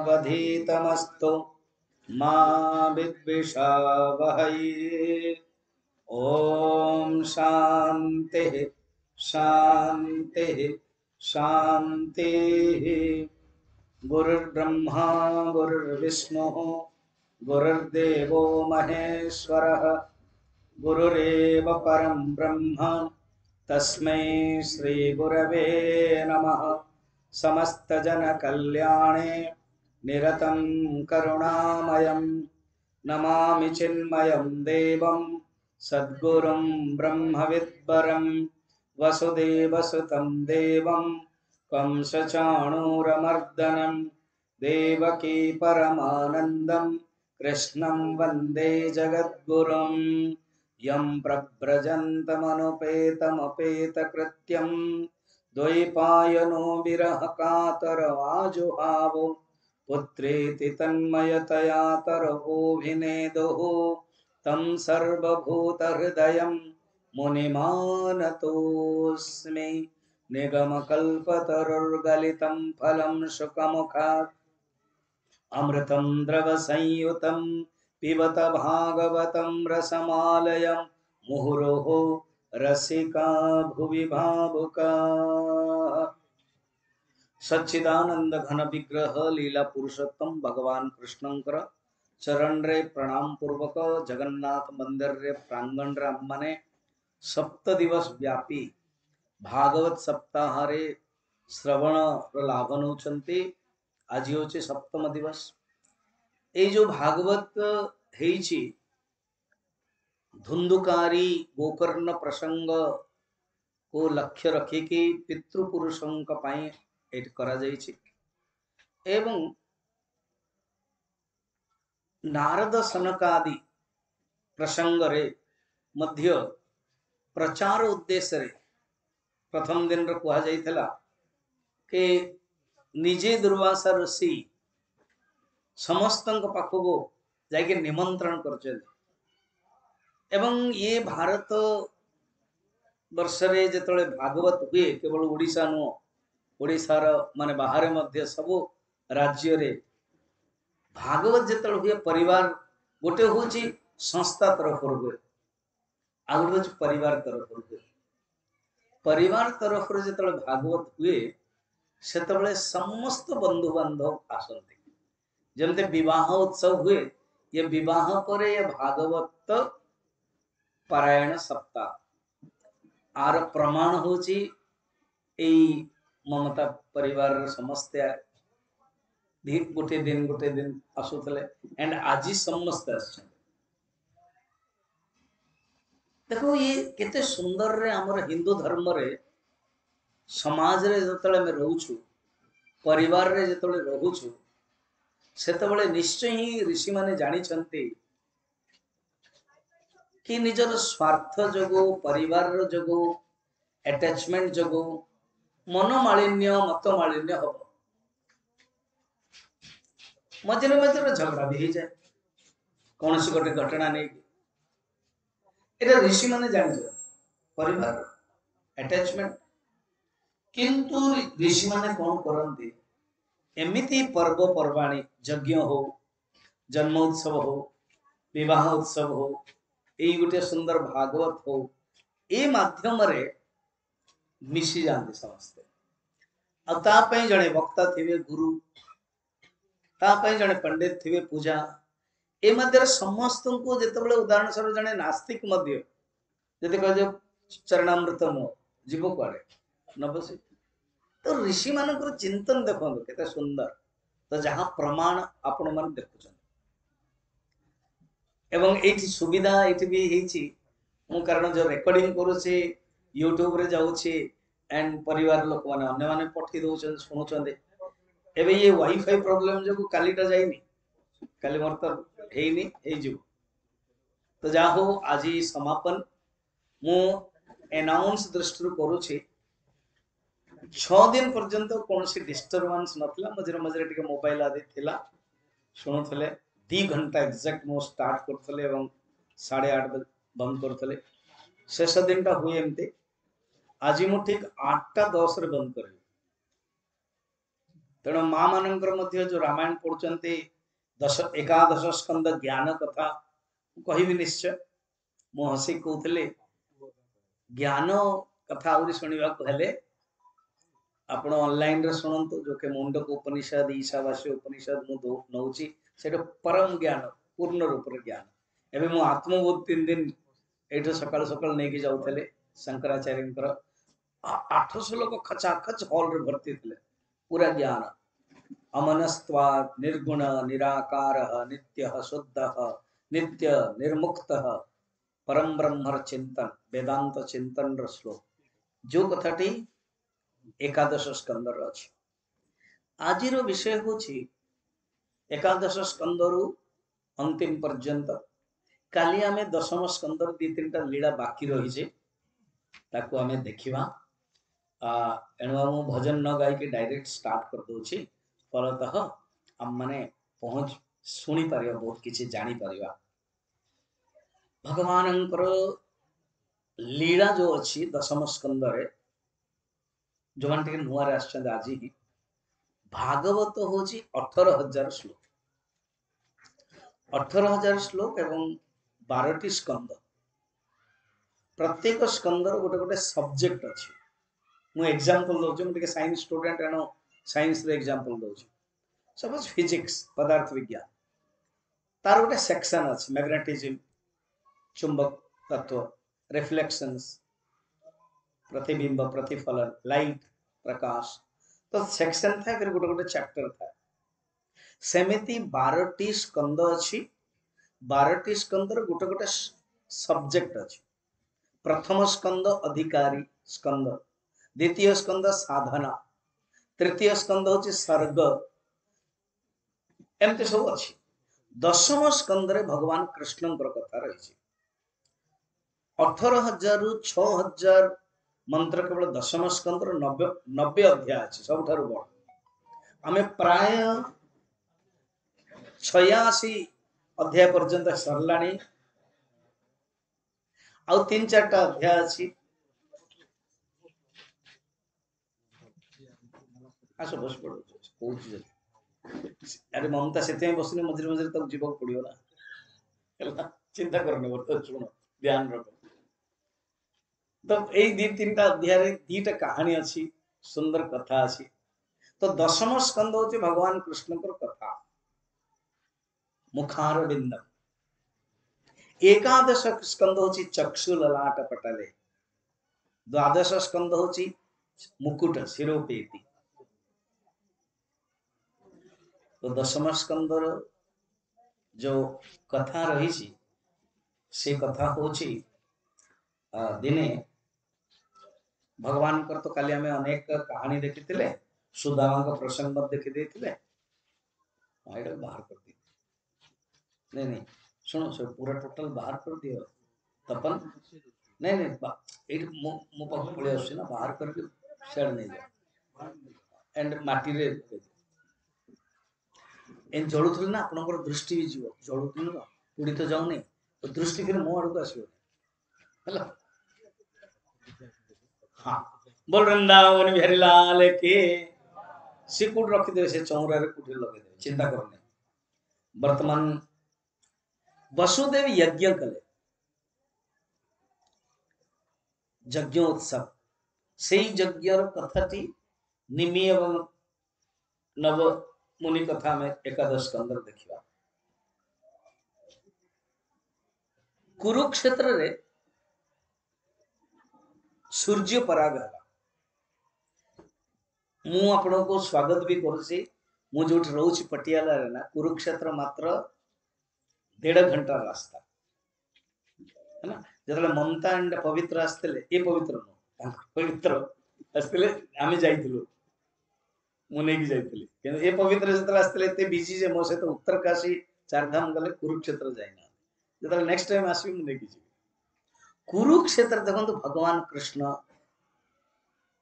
अवधीतमस्तु मा विद्विषावहै। ओम शांति शांति शांति। गुरुर्ब्रह्मा गुरुर्विष्णु गुरुर्देवो महेश्वरः गुरुरेव परं ब्रह्म तस्मै श्री गुरवे नमः। समस्त जन कल्याणे निरतं करुणामयं नमामि चिन्मयं देवं सद्गुरुं ब्रह्मविद्वरं वसुदेवसुतं देवं कंसचाणूरमर्दनं देवकी परमानन्दं कृष्णं वन्दे जगद्गुरुं। यं प्रव्रजन्तमनुपेतमपेतकृत्यं द्वैपायनो विरहकातरवाजुहावो पुत्रेति तन्मयतया तरवोऽभिनेदुः तं सर्वभूतहृदयं मुनिमानतोऽस्मि। निगमकल्पतरुर्गलितं फलं शुकमुखात् अमृतं द्रवसंयुतं पिबत भागवतं रसमालयं मुहुरहो रसिका भुवि भावुका। सच्चिदानंद घन विग्रह लीला पुरुषोत्तम भगवान कृष्णंकर चरण रे प्रणाम पूर्वक जगन्नाथ मंदिर रे प्रांगण रे आमने सप्त दिवस व्यापी भागवत सप्ताह रे श्रवण लाभ नौचंती। आज होचे सप्तम दिवस। ए जो भागवत हेची धुंधुकारी गोकर्ण प्रसंग को लक्ष्य रखिकी पितृपुरुषों पाई एट करा जाइछि एवं नारद सनकादि प्रसंग रे मध्य प्रचार उद्देश्य रे प्रथम दिन रे कहा जाइथला के निजे दुर्वासा ऋषि समस्तंक पाखको जाके निमंत्रण करछन एवं ये भारत वर्ष रे जेतले भागवत हुए केवल ओडिशा नु ओडिशार माने बाहर मध्य सब राज्य रे भागवत जेतले हुए परिवार गोटे होची संस्था तरफ हुए आ गोटे होची परिवार तरफ हुए। परिवार तरफ रे जेतले भागवत हुए सेतबेले समस्त बंधु बांधव आसंती जमते विवाह उत्सव हुए ये विवाह परे ये भागवत पारायण सप्ताह आर प्रमाण होची ए ममता परिवार समस्त गोटे दिन आसुतले एंड आज समस्त आछन। देखो ये केते सुंदर रे हमर हिंदू धर्म रे समाज रे जतले में रहउछु परिवार रे जतले रहउछु सेतबेले निश्चय ही ऋषि माने जानि छन्ते कि निजर स्वार्थ जगो परिवार जगो अटैचमेंट जगो मनोमालिन्य मत मालिन्य हम मझे मझे झगड़ा भी हो जाए कौन सी गोटे घटना नहीं एटा ऋषि माने जानि परिवार अटैचमेंट किंतु ऋषि माने कौन करते एमिति पर्व पर्वाणी यज्ञ हो जन्मोत्सव हो विवाह उत्सव हो यही गोटे सुंदर भागवत हो ए माध्यम रे मिसी जाते समस्ते आ जड़े वक्ता थे गुरु जड़े पंडित थे पूजा ए मध्य समस्त को जिते उदाहरण स्वरूप जड़े नास्तिक जदि कह चरणामृत मुह जीव कुआड़े न बस तो ऋषि मान चिंतन देखो केते सुंदर तो जहाँ प्रमाण आपण मान देखुं एवं एठी सुविधा एठी भी हेची मु कारण जो रेकॉर्डिंग करूची यूट्यूब रे जाउची एंड परिवार लोक माने अन्य माने पठी दउछन सुनुचंदे एबे ये वाईफाई प्रॉब्लम जो कालीटा जाइनी काली मोर तो हेइनी हे जो तो जा हो आज समापन मु अनाउंस दृष्टि करूची 6 दिन पर्यंत कौन सी डिस्टर्बेंस नथला मझरे मझरे टिके मोबाइल आदि थिला सुनुथले 2 घंटा एग्जैक्ट मो स्टार्ट करथले एवं 8:30 बजे बंद करथले शेष दिनटा हुए एमते आज मु ठीक 8:10 रे बंद करबी तेणु माँ मानकर मध्य जो रामायण पढ़ुचंती दश एकादश स्कंद ज्ञान कथा कहबी निश्चय मु हसी कहते ज्ञान कथा आउरी शुणा हेले आपण ऑनलाइन रे सुनंतु जो के मुंडक उपनिषद ईशावास्य उपनिषद मु नौची सेटा परम ज्ञान पूर्ण रूप रे ज्ञान एबे मु आत्मबोध 3 दिन एठो सकाळ सकाळ नै कि जाउथले शंकराचार्यंकर 800 लोक खचाखच हॉल रे भर्ती थिले पूरा ज्ञान अमनस्त्वात् निर्गुण निराकार नित्य शुद्ध नित्य निर्मुक्त परम ब्रह्म चिंतन वेदांत चिंतन र श्लोक जो कथाटी एकादश स्कंदर अछि आजिर विषय होछि एकादश स्कंदरु अंतिम पर्यंत काली आमे दशम स्कंदर दी तीनटा लीला बाकी रही जे ताको आमे देखिबा एणु हम भजन न गाई के डायरेक्ट स्टार्ट कर दोछि फलतः हम माने पहुंच सुनी परिया बहुत किछि जानी परिया भगवानंकर लीला जो अछि दशम स्कंदरे जो मान टिके नुआ रे आछन आज ही भागवत होछि 18000 श्लोक 18000 श्लोक एवं 12टी स्कंद प्रत्येक स्कंदर गोटे गोटे सब्जेक्ट अछि मु एग्जांपल दउ जे टिके साइंस स्टूडेंट एनो साइंस रे एग्जांपल दउ सपोज फिजिक्स पदार्थ विज्ञान तार गोटे सेक्शन अछि मैग्नेटिज्म चुंबक तत्व रिफ्लेक्शंस प्रतिबिंब प्रतिफलन लाइट प्रकाश तो सेक्शन था फिर गोटे गोटे चैप्टर था सेमिति 12टी स्कंद अछि 12टी स्कंदर गोटे गोटे सब्जेक्ट अछि प्रथम स्कंद अधिकारी स्कंद द्वितीय स्कंद साधना तृतीय स्कंद होछि सर्ग एमते सब अछि दशम स्कंद रे भगवान कृष्णंकर कथा रही 18000 रु 6000 मंत्र केवल दशम स्कंद 90 अध्याय अछि सबठारु बड़ आमे प्राय 86 अध्याय पर्यंत सरलाणी आउ 3-4 टा अध्याय अछि आसो बस पड़ो कोची अरे ममता सेते बसने मझिर मझिर तक जीवक पड़ियो ना चिंता करने वर्त सुनो ध्यान रखो तो यही 2-3टा अध्याय रे 2टा कहानी अछि सुंदर कथा अछि तो दशम स्कंद होछि भगवान कृष्ण कर कथा मुखार बिंदम एकादश स्कंद होछि चक्षु ललाट पटले द्वादश स्कंद होछि मुकुट शिरोपेति तो दशम स्कंदर जो कथा रही से कथा होछि दिने भगवान कर तो काली हमें अनेक कहानी देखिथिले सुदामा का प्रसंग देखि देथिले आइडल बाहर कर दी नहीं सुनो सर पूरा टोटल बाहर कर दियो तपन नहीं मो पाख पळे आसी ना बाहर करके शेड नहीं जा एंड माटी रे एन जळुथुल ना आपनकर दृष्टि भी जीव जळुथुल ना पुडी तो जाउ नहीं तो दृष्टि फिर मो आडू आसीबो हला हाँ बोल वृंदावन बिहारी लाल के सिकुट रखी दे से चौरा रे कुटी लगे दे चिंता करने वर्तमान वसुदेव यज्ञ कले यज्ञोत्सव से यज्ञर कथाटी निमि एवं नव मुनि कथा में एकादश स्कंदर देखिबा कुरुक्षेत्र रे सूर्य पराग मु आपन को स्वागत भी करूसी मु जोठ रहउची पटियाला रे ना कुरुक्षेत्र मात्र 1.5 घंटा रास्ता है ना जतले ममता एंड पवित्र आस्तले ए पवित्र न पवित्र आस्तले आमे जाइथिलु मु नै कि जाइथिलि किन ए पवित्र जतले आस्तले ते बिजी जे मो से तो उत्तर काशी चारधाम गले कुरुक्षेत्र जाइना जतले नेक्स्ट टाइम आसी मु नै कि कुरुक्षेत्र देखो भगवान कृष्ण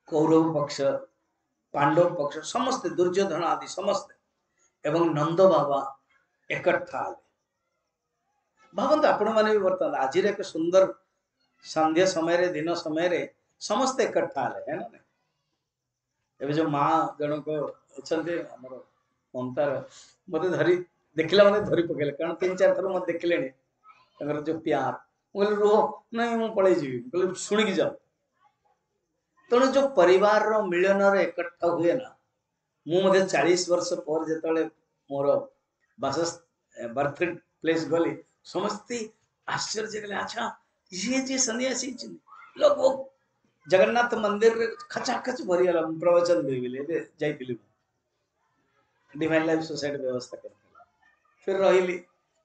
कौरव पक्ष पांडव पक्ष समस्त दुर्योधन आदि समस्त एवं नंद बाबा एकट्ठा भावंत आपण माने भी वर्तमान आज एक सुंदर संध्या समय रे दिन समय रे समस्त एकट्ठा है ना एबे जो माँ जन को ଅଛନ୍ତି ଆମର ମମତାର ମତେ ଧରି ଦେଖିଲା ମାନେ ଧରି ପକେଇଲେ, କାରଣ 3-4 ଥର ମତେ ଦେଖିଲେଣି ତାଙ୍କର ଯୋଉ ପ୍ୟାର। ମୁଁ କହିଲି ରୁହ, ନାଇଁ ମୁଁ ପଳେଇ ଯିବି, ମୁଁ କହିଲି ଶୁଣିକି ଯାଅ। ତେଣୁ ଯୋଉ ପରିବାରର ମିଳନରେ ଏକଠା ହୁଏ ନା, ମୁଁ ମଧ୍ୟ 40 ବର୍ଷ ପରେ ଯେତେବେଳେ ମୋର ବର୍ଥ ପ୍ଲେସ୍ गली समस्ते आश्चर्य कले, अच्छा ये जे सन्यासी लोग वो जगन्नाथ मंदिर रे खचाखच भरी गला प्रवचन देविले जाइतिली डिवाइन लाइफ सोसाइटी व्यवस्था कर फिर रहिली।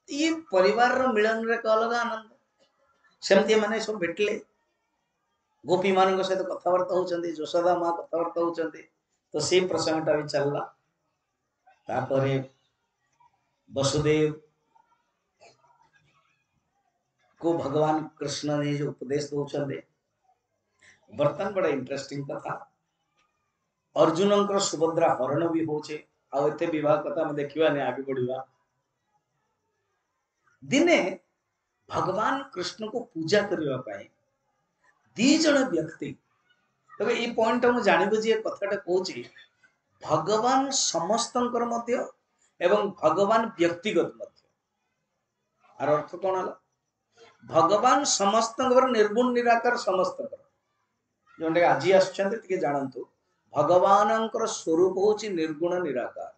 ये परिवार रो मिलन रे अलग आनंद। सेमती माने सब भेटले गोपी मान सहित कथबार्ता होचंदी, यशोदा माँ कथबार्ता होचंदी, तो से प्रसंगटा भी चलला। तापरे वसुदेव को भगवान कृष्ण ने जो उपदेश दौरान बर्तन बड़ा इंटरेस्टिंग कथा। अर्जुन सुभद्रा हरण भी होचे, आते विवाह कथा में देखा नहीं, आगे बढ़ा। दिने भगवान कृष्ण को पूजा करने दी जन व्यक्ति, तब ये पॉइंट मुझे जानबू जे कथाटा कहूँ, भगवान समस्तंकर मध्य एवं भगवान व्यक्तिगत मध्य। आर अर्थ कौन है? भगवान समस्त निर्गुण निराकार समस्त जो आज आसके जानतु भगवान स्वरूप हूँ निर्गुण निराकार।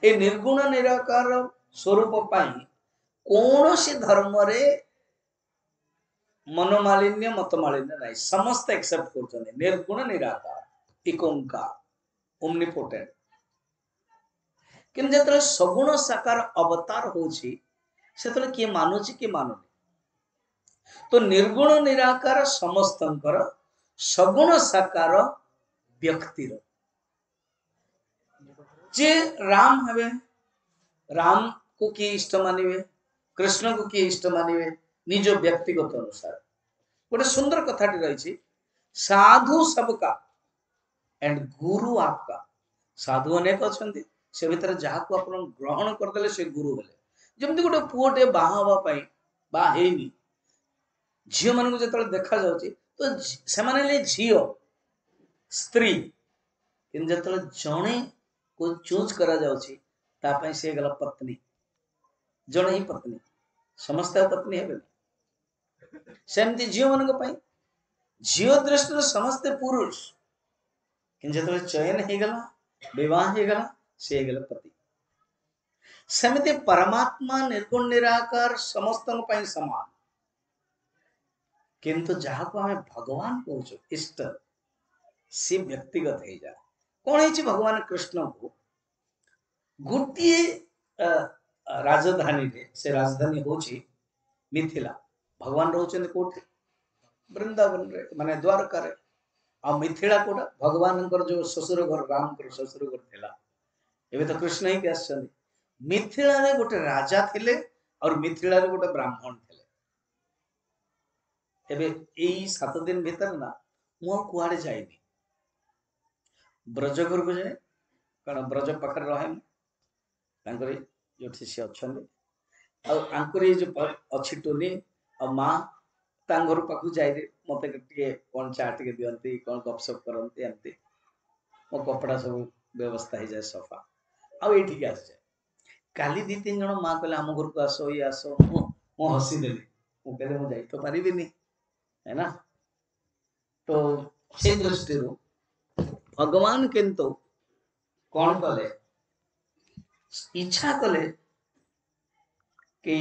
ए निर्गुण निराकार स्वरूप कौन सी धर्म रे मनोमालिन्य मतमालिन्य नहीं, समस्त एक्सेप्ट कर निर्गुण निराकार एक ओंकार ओमनिपोटेंट। किंतु जब सगुण साकार अवतार होची से किए मानुची किए मानुनी, तो निर्गुण निराकार समस्तंकर सगुण साकार व्यक्तिर जे राम हवे, राम को किए इष्ट मानिवे, कृष्ण को किए इष्ट मानिवे निज व्यक्तिगत अनुसार। गोटे सुंदर कथाटी रही, साधु सबका एंड गुरु आपका। साधु अनेक अच्छा से भीतर जहाँ को आप ग्रहण करदे से गुरु बोले। जमती गोटे पुओटे बाहावाई बाहनी झील मान जो देखा जाऊँगी तो से झील स्त्री कि जो जड़े को चूज करा करा सी गला पत्नी, जड़े ही पत्नी, समस्त पत्नी है सेमती झील मान झील दृष्टि समस्ते पुरुष कि जो चयन हो गला विवाह हो गला सी गला पति। सेमती परमात्मा निर्गुण निराकार समस्त समान, किंतु जहाँ को हमें भगवान कहूँ इष्ट सी व्यक्तिगत हो जाए। कौन है भगवान कृष्ण को गोटे राजधानी रे, से राजधानी होची मिथिला। भगवान रोचन कोठे वृंदावन रे माने द्वारका रे। आ मिथिला कोटा भगवान जो ससुर घर राम कर ससुर घर थिला। एबे तो कृष्ण ही के आछन। मिथिला रे गोटे राजा थिले और मिथिला रे गोटे ब्राह्मण थिले। एबे एई 7 दिन भीतर ना मो कुआडे जाइनी, ब्रज घर को जाए, कारण ब्रज पाखर रहे जो सी अच्छा जो अच्छी टोनी और माँ घर पाक जाए मत कौन चा टे दिखती कौन गपसप करती एमती मो कपड़ा सब व्यवस्था हो जाए सफा आईठी आस जाए। काली 2-3 जन माँ कहले आम घर को आस ये आस मु हसीदेली मुझे मुझे तो पारि है ना। तो से दृष्टि भगवान किंतु कौन कले इच्छा कले कि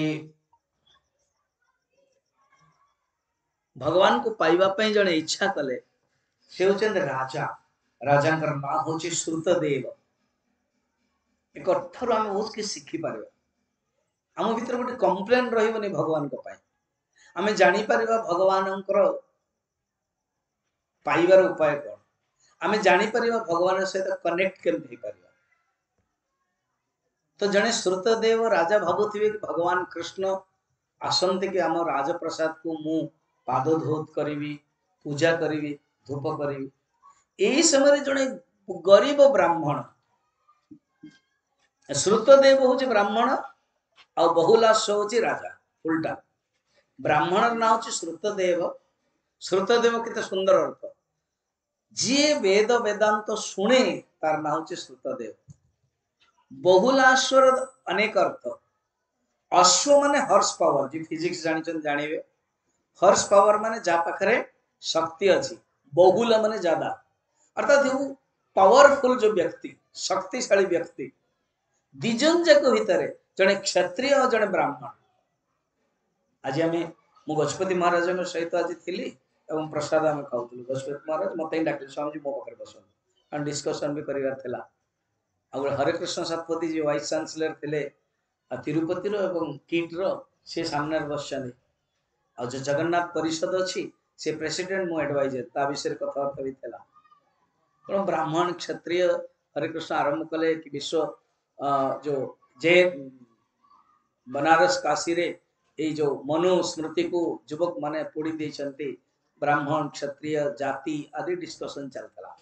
भगवान को पाइबा जड़े इच्छा कले से होचंद राजा। राजा ना हूँ श्रुतदेव। एक अर्थर आम बहुत किसी शिखी पार आम भीतर गोटे कंप्लेन रही भगवान को पाई आम जापर भगवान पाइबार उपाय कौन, आम जापर भगवान सहित कनेक्ट केमती पार। तो जड़े श्रुतदेव राजा भावुवे कि भगवान कृष्ण आसंती कि आम राजप्रसाद को मु पाद धोत करी पूजा करी धूप करी। यही समय जड़े गरीब ब्राह्मण, श्रुतदेव हूँ ब्राह्मण आ बहुलाश हूँ राजा, उल्टा ब्राह्मण ना हूँ श्रुतदेव। श्रुतदेव कितने सुंदर अर्थ, ଯିଏ ବେଦ ବେଦାନ୍ତ ଶୁଣେ ତାର ନାଁ ହଉଛି ଶ୍ରୁତଦେବ। ବହୁଲାଶ୍ୱର ଅନେକ ଅର୍ଥ। ଅଶ୍व ମାନେ ହର୍ସ ପାୱାର, ଯେ ଫିଜିक्ସ ଜାଣିଛନ୍ତି ଜାଣିବେ। हॉर्स पावर माने जा पाखरे शक्ति अच्छी, बहुल माने ज्यादा, अर्थात जो पावरफुल जो व्यक्ति, शक्तिशाली व्यक्ति, दिजन जाक भितर जड़े क्षत्रिय और जड़े ब्राह्मण। आज आम मु गजपति महाराज सहित आज थी एवं प्रसाद आम खाऊ। गजपति महाराज मत डाक स्वामी मो पाखे बस और डिस्कसन भी करार। हरे कृष्ण शतपथी जी वाइस चांसलर थे तिरुपति किट्र से सामने बस और जो जगन्नाथ परिषद अच्छी से प्रेसिडेंट मो एडवाइजर ता विषय कथबार्ता भी थेला। तो ब्राह्मण क्षत्रिय हरे कृष्ण आरंभ कले कि विश्व जो जे बनारस काशी रे ये जो मनुस्मृति को युवक माने पोड़ी देछंती, ब्राह्मण क्षत्रिय जाति आदि डिस्कशन चलता।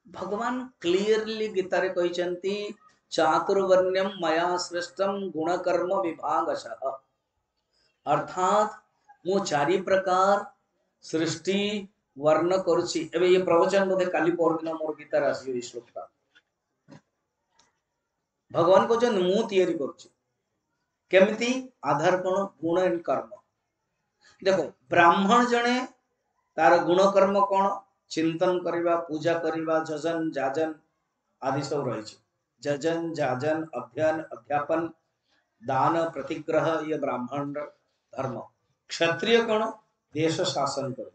भगवान क्लियरली गीता रे कहिसंती चातुर्वर्ण्यम मया श्रेष्ठम गुणकर्म विभागशः, अर्थात मु चारि प्रकार सृष्टि वर्ण करुछि। एबे ये प्रवचन बोधे काली परदिन मोर गीतार आसी ये श्लोकटा भगवान को जो मु तैयारी करुछि केमिति आधार कोन गुण एंड कर्म। देखो ब्राह्मण जने तार गुण कर्म कोन चिंतन करिवा, पूजा करिवा, जजन जाजन आदि सब रही छै। जजन जाजन अध्ययन अध्यापन दान प्रतिग्रह ये ब्राह्मण धर्म। क्षत्रिय कौन देश शासन कर,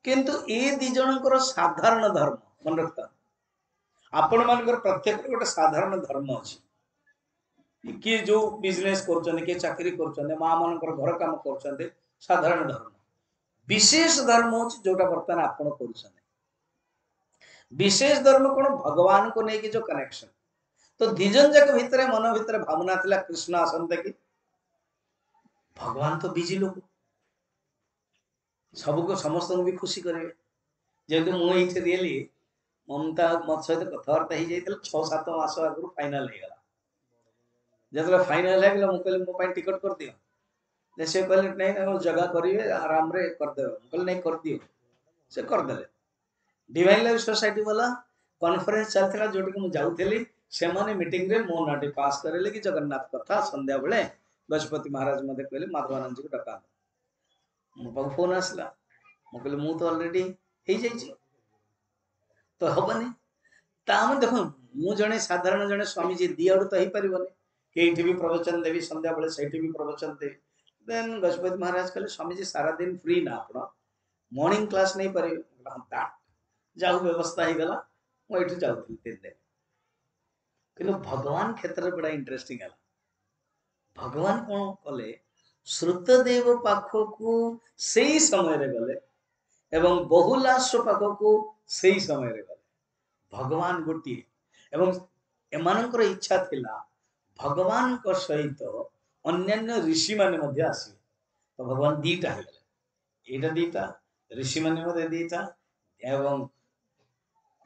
किंतु ये दी जनकर साधारण धर्म मन रखता। आपण मानकर प्रत्येक गोटे साधारण धर्म अच्छी। किए जो बिजनेस कर, किए चाकरी कर, माँ मानकर घर काम कर, साधारण धर्म। विशेष धर्म हो जोटा बर्तमान आपण कर। विशेष धर्म कौन भगवान को लेकिन जो कनेक्शन। तो दिजन जाक भितर मन भितर भावना थिला कृष्ण आसंते कि भगवान तो बिजी लोक सबको समस्त भी खुशी करेंगे। जेहेतु मुझे रियली ममता मत सहित कथबार्ता हो जाता 6-7 मास आगु फाइनाल होगा। जो फाइनाल है मुझे मो टिकट कर दियो, से कहले नहीं जगह करेंगे आराम रे करदे। कहले नहीं कर दियो, से करदे। डिवाइन लाइफ सोसाइटी वाला कॉन्फ्रेंस चलता जो जाऊली से मीटिंग रे मो नाटी पास करेले कि जगन्नाथ कथा संध्या बेले गजपति महाराज मत कहले माधवानंद जी को डका। मो पाख फोन आसला, मुझे मु तो ऑलरेडी हो जाइए तो हेनी। ताम देखो मु जड़े साधारण जड़े स्वामी जी दी आड़ तो हो पारे कि भी प्रवचन देवी संध्या बेले से भी प्रवचन देवी। देन गजपति महाराज कहले स्वामी जी सारा दिन फ्री ना आप मॉर्निंग क्लास नहीं पारे जाऊ व्यवस्था हो गला। मुझे जाऊँ 3 दिन कि भगवान क्षेत्र में बड़ा इंटरेस्टिंग है। भगवान कौन कले श्रुतदेव पाखक से समय रे गले एवं बहुलाश्व पाखक से समय रे गले। भगवान गोटे एवं एमानकर इच्छा थिला भगवान को सहित अन्यान्य ऋषि माने मध्य आसीबे। तो भगवान दीटा है गले, एटा दीटा ऋषि माने मध्य दीटा एवं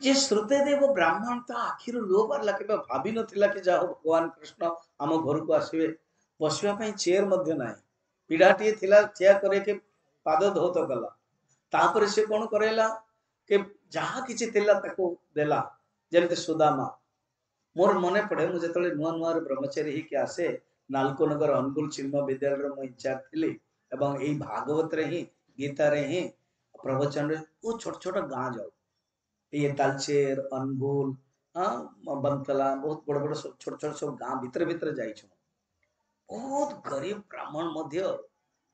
जे श्रुतदेव ब्राह्मण ता आखिर लो बार लगे भाभी नथिला कि जाओ भगवान कृष्ण आम घर को आसवे। बसवा पई चेयर मध्य नाही, पीढ़ाटी थिला चेयर करे के पाद धौत गला। तापर से कोन करेला कि जहा किछि थिला ताको देला। जेमते सुदामा मोर मने पड़े मु जेतले नुआ नुआ ब्रह्मचारी ही के आसे नालकोनगर अनुकूल चिन्ह विद्यालय रो मु इंचार्ज थिली एवं एई भागवत रे ही गीता रे ही प्रवचन रे ओ छोट छोट गां जाऊ ये तालचेर अनगुल बंतला बहुत बड़ बड़ छोट छोट सब गां भितर भितर जाई छु। बहुत गरीब ब्राह्मण मध्य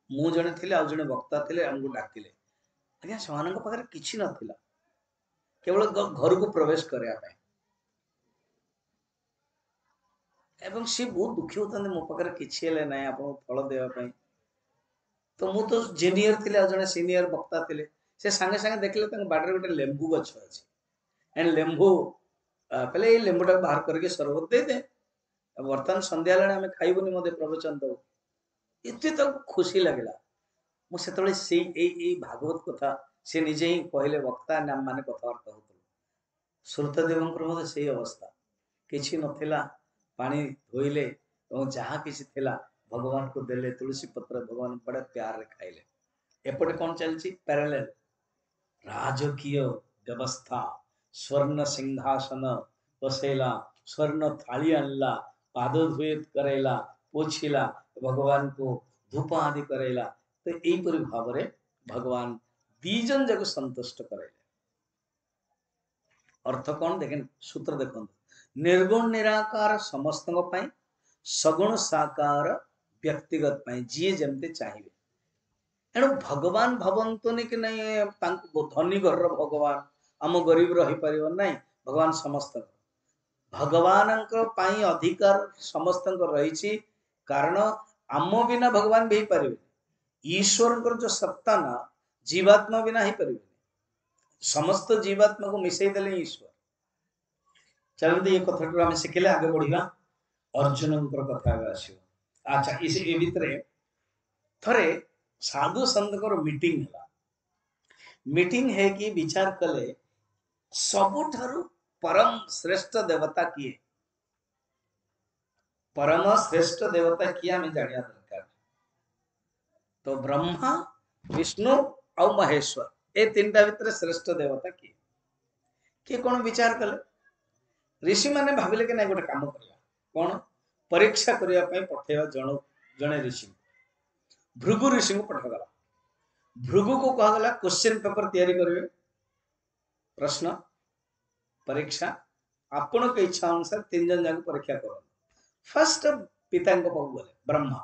मु जने थिले आ जने वक्ता थिले हमको डाकिले। आज्ञा समान पाखे किछि नथिला, केवल घर को प्रवेश करया पाए एवं सी बहुत दुखी होता मो पाखे किछि हेले नाही आपन फल देवा पाए। तो मु तो जूनियर थिले आ जने सीनियर वक्ता थिले से संगे संगे देखले तंग बाडरे गोटे लेंबू गछ अछि एंड लेंबू कहले ये लेंबूटा बाहर करके शरबत दे दे। बर्तमान संध्या लाने आम खाइबुनी मते प्रवचन दो एते तो खुशी लगला। मुझे भागवत कथा से निजे ही कहले वक्ता नाम माने कथबार्ता होतल। श्रुतदेव से अवस्था किछि नथिला, पानी धोइले और जहाँ किछि थिला भगवान को देले तुलसी पत्र भगवान बड़े प्यार रे खाइले। एपटे कौन चलछि पैरेलल राजकीय व्यवस्था स्वर्ण सिंहासन बसैला स्वर्ण थाली आणला पाद धुएत कराइला पोछिला भगवान को धूप आदि कराइला तो एपरी भाव भगवान दीजन जग संतुष्ट कराइले अर्थ कौन देखें सूत्र देखो निर्गुण निराकार समस्त सगुण साकार व्यक्तिगत जी जमते चाहिए एणु भगवान भावतुनि कि नहीं धनी घर भगवान आम गरीब रही पार ना भगवान समस्त भगवान अधिकार समस्त रही कारण आम बिना भगवान भी पारे ईश्वर जो सत्ता ना जीवात्मा बिना ही पारे समस्त जीवात्मा को मिसई देले ईश्वर चलते ये कथा आम शिखिले आगे बढ़िया अर्जुन कथा अच्छा इस भितर थरे साधु संत मीटिंग है कि विचार कले सबुठारु परम श्रेष्ठ देवता किए परम श्रेष्ठ देवता किए आम जानिया दरकार तो ब्रह्मा विष्णु और महेश्वर ए तीनटा भितर श्रेष्ठ देवता किए कौन विचार कले ऋषि माने भाविले कि नहीं गोटे काम करला कौन परीक्षा करने पठेवा जने ऋषि भृगु ऋषि को पठागला भृगु को कहगला क्वेश्चन पेपर तैयारी करेंगे प्रश्न परीक्षा आपण के इच्छा अनुसार तीन जन जाक परीक्षा कर फर्स्ट पिता गले ब्रह्मा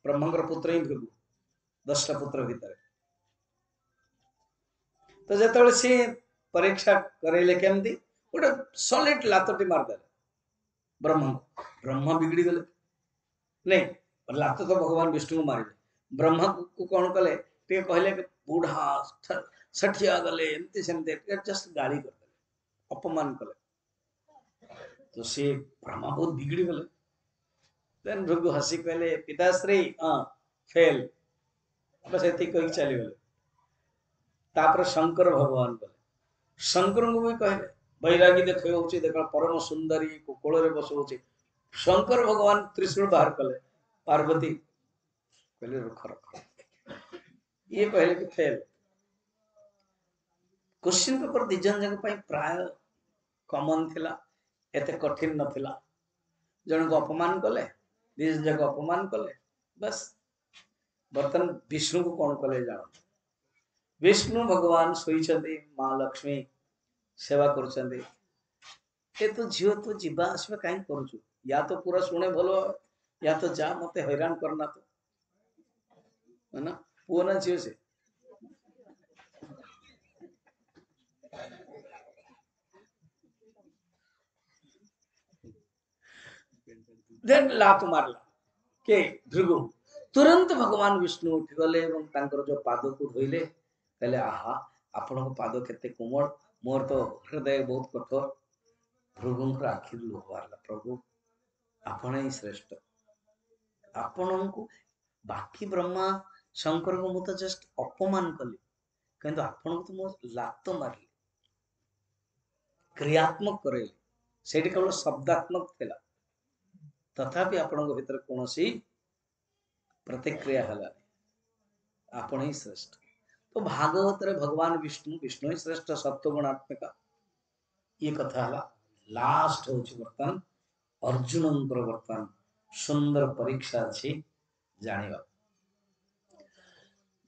ब्रह्मंकर पुत्र ही भृगु 10टा पुत्र भीतर तो जो सी परीक्षा करेले केमती गोटे सॉलिड लातटी मारदे ब्रह्मा बिगड़ी गले नहीं लात तो भगवान विष्णु को मारे ब्रह्मा को कौन कले कहले कि बूढ़ा सठिया गले एमती सेमती जस्ट गाली करदे अपमान कले तो सी ब्रह्मा बहुत बिगड़ी गले देन भृगु हसी कहले पिताश्री फेल बस एति कही चली गले तापर शंकर भगवान गले शंकर को भी कहले बैरागी देखो देख परम सुंदरी को कोल रे बसो शंकर भगवान त्रिशूल बाहर कले पार्वती कहले रुख रख ये कहले कि फेल क्वेश्चन पेपर दिजन जन प्राय कॉमन थिला एते कठिन नथिला जन को अपमान कले दिजन जग अपमान कले बस बर्तन विष्णु को कौन कले जान विष्णु भगवान सोई माँ लक्ष्मी सेवा कर तो झील तो जीवा आसवा कहीं करुचु या तो पूरा शुणे भलो या तो जा मते हैरान करना तो है ना पुओ ना झील से देन लात मारला के भृगु तुरंत भगवान विष्णु उठी गले जो पाद को धोइले कहले आहा आपण को पाद केते कोमल मोर तो हृदय बहुत कठोर भृगुंकर आखि लुह बाहरला प्रभु आपण ही श्रेष्ठ आपण को बाकी ब्रह्मा शंकर को मु तो जस्ट अपमान कली किंतु आपण को तो मो लात मारली क्रियात्मक करेली सेठी केवल शब्दात्मक थिला तथापि आपण को भीतर कोनोसी प्रतिक्रिया हला आपण ही श्रेष्ठ तो भागवत रे भगवान विष्णु विष्णु ही श्रेष्ठ सत्वगुणात्मक ये कथा हला लास्ट होची वर्तमान अर्जुन वर्तमान सुंदर परीक्षा अछि जानिबा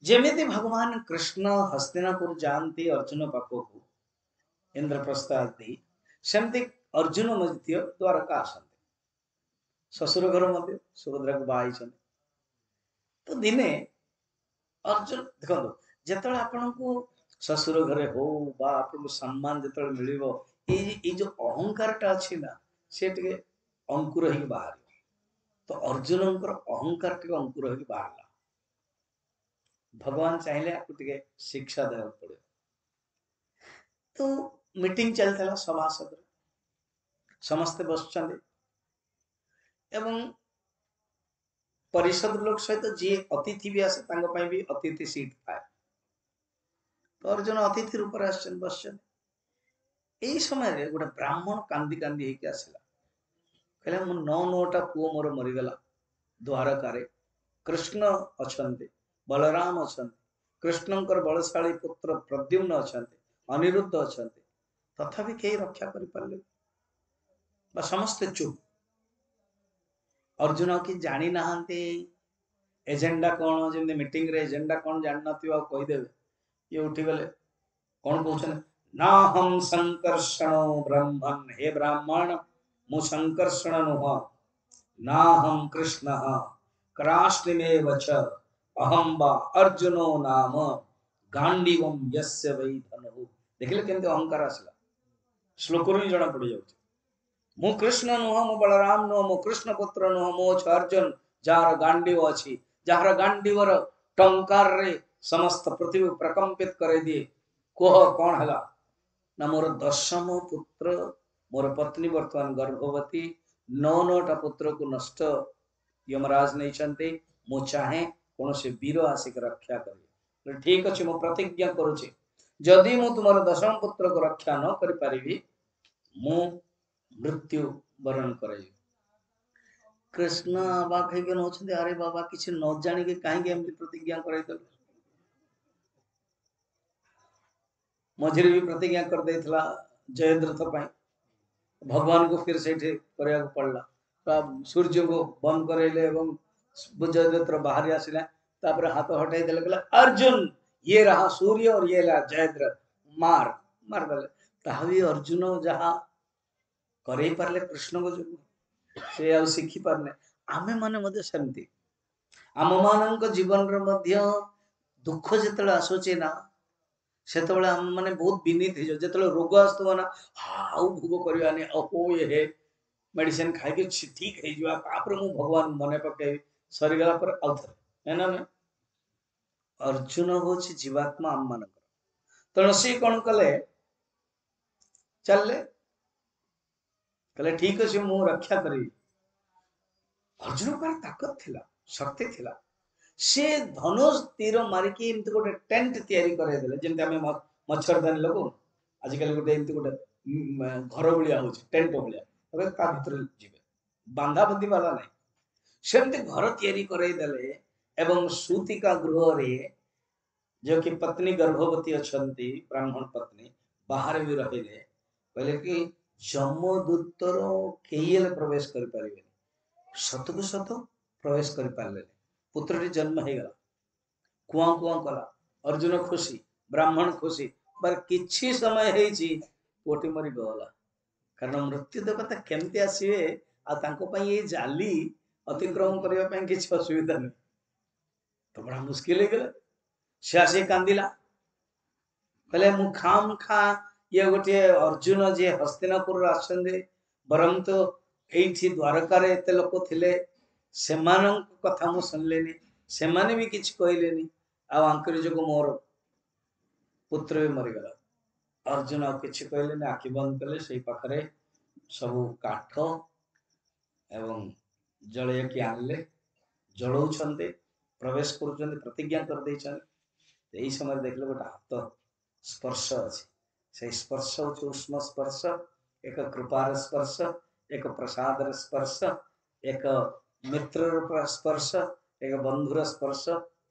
जेमिति भगवान कृष्ण हस्तिनापुर जानती अर्जुन पाखो इंद्रप्रस्थ आदि सेमति अर्जुन मध्य द्वारका आसते ससुर घर मध्य सुभद्रा को बाई तो दिने अर्जुन देखो जेतले आपण को ससुर घरे हो बा आपण को सम्मान जेतले मिलिबो ए जो अहंकारटा अछि ना से टिके अंकुर ही बाहर तो अर्जुनंकर अहंकार टिके अंकुर ही बाहरला भगवान चाहिले आपको टिके शिक्षा देवा पड़े तो मीटिंग चलता सभासद समस्ते बसुचंदे एवं परिषद लोक सहित जी अतिथि भी आसे तांगो पई भी अतिथि सीट पाए तो अर्जुन अतिथि रूप आसन बसचन एई समय रे गोटे ब्राह्मण कांदी कांदी हेके आसला कहले मु 9टा पुओ मोर मरि गला द्वारका रे कृष्ण अछंते बलराम अछंते कृष्णंकर बलशाली पुत्र प्रद्युम्न अछंते अनिरुद्ध अच्छा तथापि कहीं रक्षा कर पारे समस्ते चुप अर्जुन कि जानी ना एजेंडा कौन जमी मीटिंग रे एजेंडा कौन जान नदेवे ये उठी गले कौन कहते ना हम संकर्षण ब्रह्मन हे ब्राह्मण मु संकर्षण नुह ना हम कृष्ण कराष्टिमेव च अहम बा अर्जुनो नाम गांडीवम यस्य वै धनुः देखिले केमते अहंकार आसला श्लोक रू जना पड़ जाउछ मु कृष्ण नुह मु बलराम नुह मु कृष्ण पुत्र नुह मु अर्जुन जार गांडीव अछि जार गांडीवर टंकार रे समस्त पृथ्वी प्रकंपित करे दिए कोह कौन हला ना मोर दशम पुत्र मोर पत्नी वर्तमान गर्भवती नौ नौटा पुत्र को नष्ट यमराज नहीं चंते मु चाहे कौन से वीर आसिक रक्षा करे ठीक अच्छे मु प्रतिज्ञा करुचे जदि मु तुमर दशम पुत्र को रक्षा न करि परिबी मु मृत्यु वरण करे कृष्ण अबाक है नौछंदे अरे बाबा किसी न जानी के काहे के एमती प्रतिज्ञा करे तो मझिरे भी प्रतिज्ञा कर देथला जयद्रथ पाई भगवान को फिर से करया पड़ला सूर्य को बंद करैले एवं जयद्रथ बाहर आसिला तापर हाथ हटाई देले कहला अर्जुन ये रहा सूर्य और ये रहा जयद्रथ मार मार देले ताहवी अर्जुन जहा करे परले कृष्ण को जो से आ सिखी परने आमे माने मधे सेमती आम मानक जीवन रे मध्य दुख जेतले आसुचे ना सेतबेले हम माने बहुत विनीत हो जेतले रोग आस्तबा ना हाउ भोग करवानी अहो ये मेडिसिन खाई के ठीक है जिवा तापर मु भगवान मने पके सरी गला पर आउथर एना में अर्जुन होछि जीवात्मा आम मानक तण से कोन कले चलले कले ठीक अछि मु रक्षा करी अर्जुन पर ताकत थिला शक्ति थिला से धनुष तीर मारिकी एमती गोटे टेंट तैयारी करे देले जेमते हमें मच्छरदानी लगो आजिकल गोटे एमती गोटे घर भलिया होछि टेंट भलिया तबे का भीतर जिवे बांधा बंदी वाला नहीं सेमते घर तैयारी करे देले एवं सूतिका गृह रे जो कि पत्नी गर्भवती अछंती ब्राह्मण पत्नी बाहर भी रहिले कहले कि जमदूतर केयले प्रवेश कर परिबे सतकु सत प्रवेश कर पारले पुत्रटी जन्म हो गला कुआ कुआ कला अर्जुन खुशी ब्राह्मण खुशी पर किछि समय हेछि कोटी मरी गला कारण मृत्यु देवता केमते आसीबे आ तांको पई ए जाली अतिक्रमण करिया पई किछि असुविधा नहीं तो बड़ा मुश्किल हो गला से आसे कांदिला कहले मु खाम खा ये गोटे अर्जुन जे हस्तिनापुर आछंदे बरम तो एठी द्वारका रे एते लोक थिले सेमानन कथा मु सुनलेनी सेमाने भी किछ कहलेनी आ आंकर जो मोर पुत्र भी मरी गला अर्जुन आ किछ कहलेनी आखि बंद कले सेही पाखरे सब काठ एवं जळे कि आनले जळौ छंदे प्रवेश करूछंदे प्रतिज्ञा कर दै छन एही समय देखले गोटा हाथ स्पर्श अछि से स्पर्श होछ उष्म स्पर्श एक कृपार स्पर्श एक प्रसादर स्पर्श एक मित्र स्पर्श एक बंधुर स्पर्श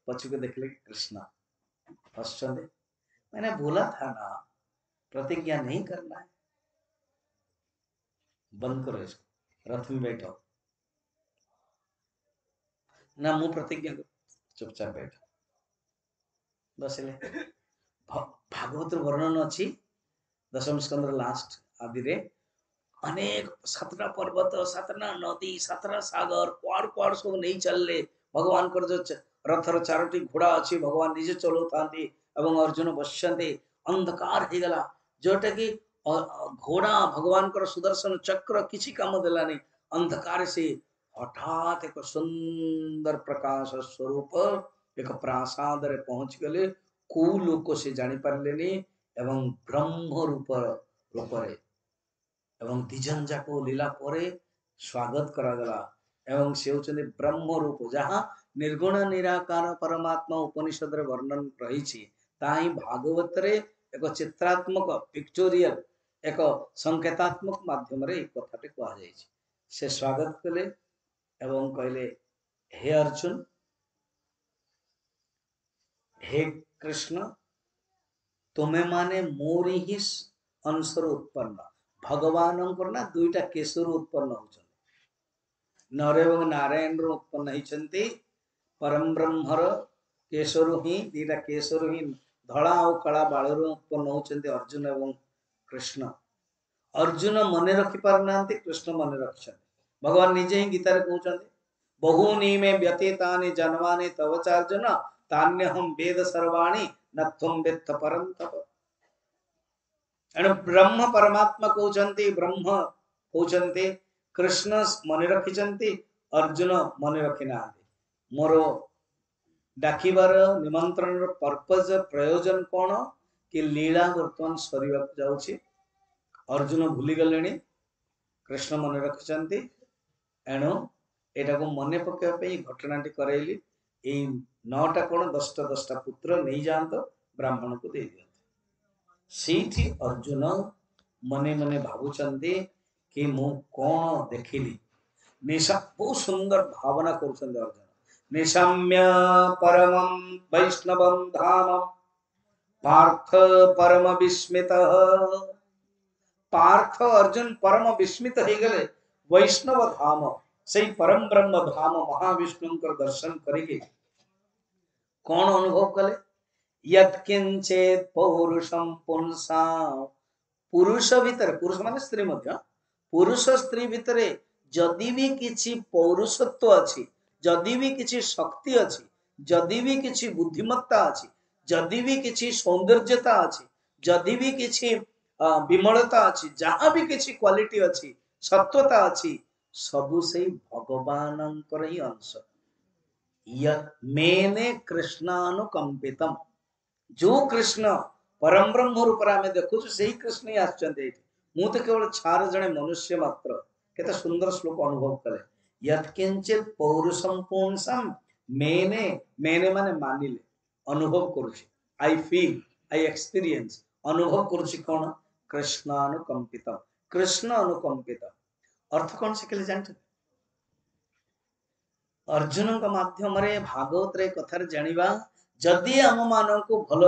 पछुके देखले कृष्ण हंसचंदे मैंने बोला था ना प्रतिज्ञा नहीं करना है बंद करो इसको रथ में बैठो ना मुंह प्रतिज्ञा चुपचाप बैठो बसले भागवत वर्णन अच्छी दशम स्कंद लास्ट आदि रे अनेक 17 पर्वत 17 नदी 17 सागर क्वाड़ क्वाड़ सब नहीं चलले भगवान कर जो रथर चारोटी घोड़ा अच्छी भगवान निजे चलो थांती एवं अर्जुन बसंते अंधकार हो गला जोटा कि घोड़ा भगवान कर सुदर्शन चक्र किसी काम देला नहीं अंधकार से हठात एक सुंदर प्रकाश स्वरूप एक प्रासाद रे पहुंच गले को लोक से जानी पारलेनी एवं ब्रह्म रूप रूपरे एवं दिजन जाको लीला परे स्वागत करा गला एवं से होचंदे ब्रह्म रूप जहाँ निर्गुण निराकार परमात्मा उपनिषद रे वर्णन रही छी ताई भागवत रे एक चित्रात्मक पिक्चोरियल एक संकेतात्मक माध्यम रे कथाटे कहा जाय छी से स्वागत कले एवं कहले हे अर्जुन हे कृष्ण तुम्हें माने मोरी ही अंशर उत्पन्न भगवान ना दुईटा केशर उत्पन्न होचन नर एवं नारायण उत्पन्न होती परम ब्रह्मर केशर ही दीटा केशर ही धड़ा और कला बाल उत्पन्न होती अर्जुन एवं कृष्ण अर्जुन मन रखि पारना कृष्ण मन रखिछन भगवान निजे ही गीता रे कहउछन बहुनी में व्यतीतानि जन्मानि तव चार्जुन तान्यहम वेद सर्वाणि न त्वं वेत्थ परम तप एणु ब्रह्म परमात्मा कहउछन्ति ब्रह्म कहउछन्ति कृष्ण मन रखिछन्ति अर्जुन मन रखि नाहांति मोर डाकिबार निमंत्रण पर्पज प्रयोजन कोन कि लीला वर्तमान सरिबा जाउछि अर्जुन भूली गले कृष्ण मन रखिछन्ति एणु एटा को मन पकाई घटनाटी करैली एई 9टा कोण 10टा 10टा पुत्र नहीं जात ब्राह्मण को दे दियंत सीठी अर्जुन मने मने भावुचंदी कि मु कोण देखिली निशा बहुत सुंदर भावना करुचंदी अर्जुन निशाम्य परमं वैष्णवं धामं पार्थ परम विस्मितः पार्थ अर्जुन परम विस्मित हो गले वैष्णव धाम से परम ब्रह्म धाम महाविष्णु दर्शन करके कौन अनुभव कले यत्किंचेत पौरुषम पुंसा पुरुष भितर पुरुष माने स्त्री मध्य पुरुष स्त्री भितर जदि भी किछि पौरुषत्व अछि जदि भी किछि शक्ति अछि जदि भी किछि बुद्धिमत्ता अछि जदि भी किछि सौंदर्यता अछि जदि भी किछि विमलता अछि जहाँ भी किछि क्वालिटी अछि सत्वता अछि सबु से भगवानंकर ही अंश मेने कृष्णानुकंपितम जो कृष्ण परम ब्रह्म रूप आम देखु से कृष्ण ही आछंते मु तो केवल छार जने मनुष्य मात्र केते सुंदर श्लोक अनुभव कले यत्किंचित पौरुषम पुंसम मेने मेने माने मानिले अनुभव करुछि आई फील आई एक्सपीरियंस अनुभव करुछि कोन कृष्णानुकंपितम कृष्ण अनुकंपित अर्थ कौन शिखले जानते अर्जुन का माध्यम रे भागवत रे कथार जानिबा जदि आम मानक भल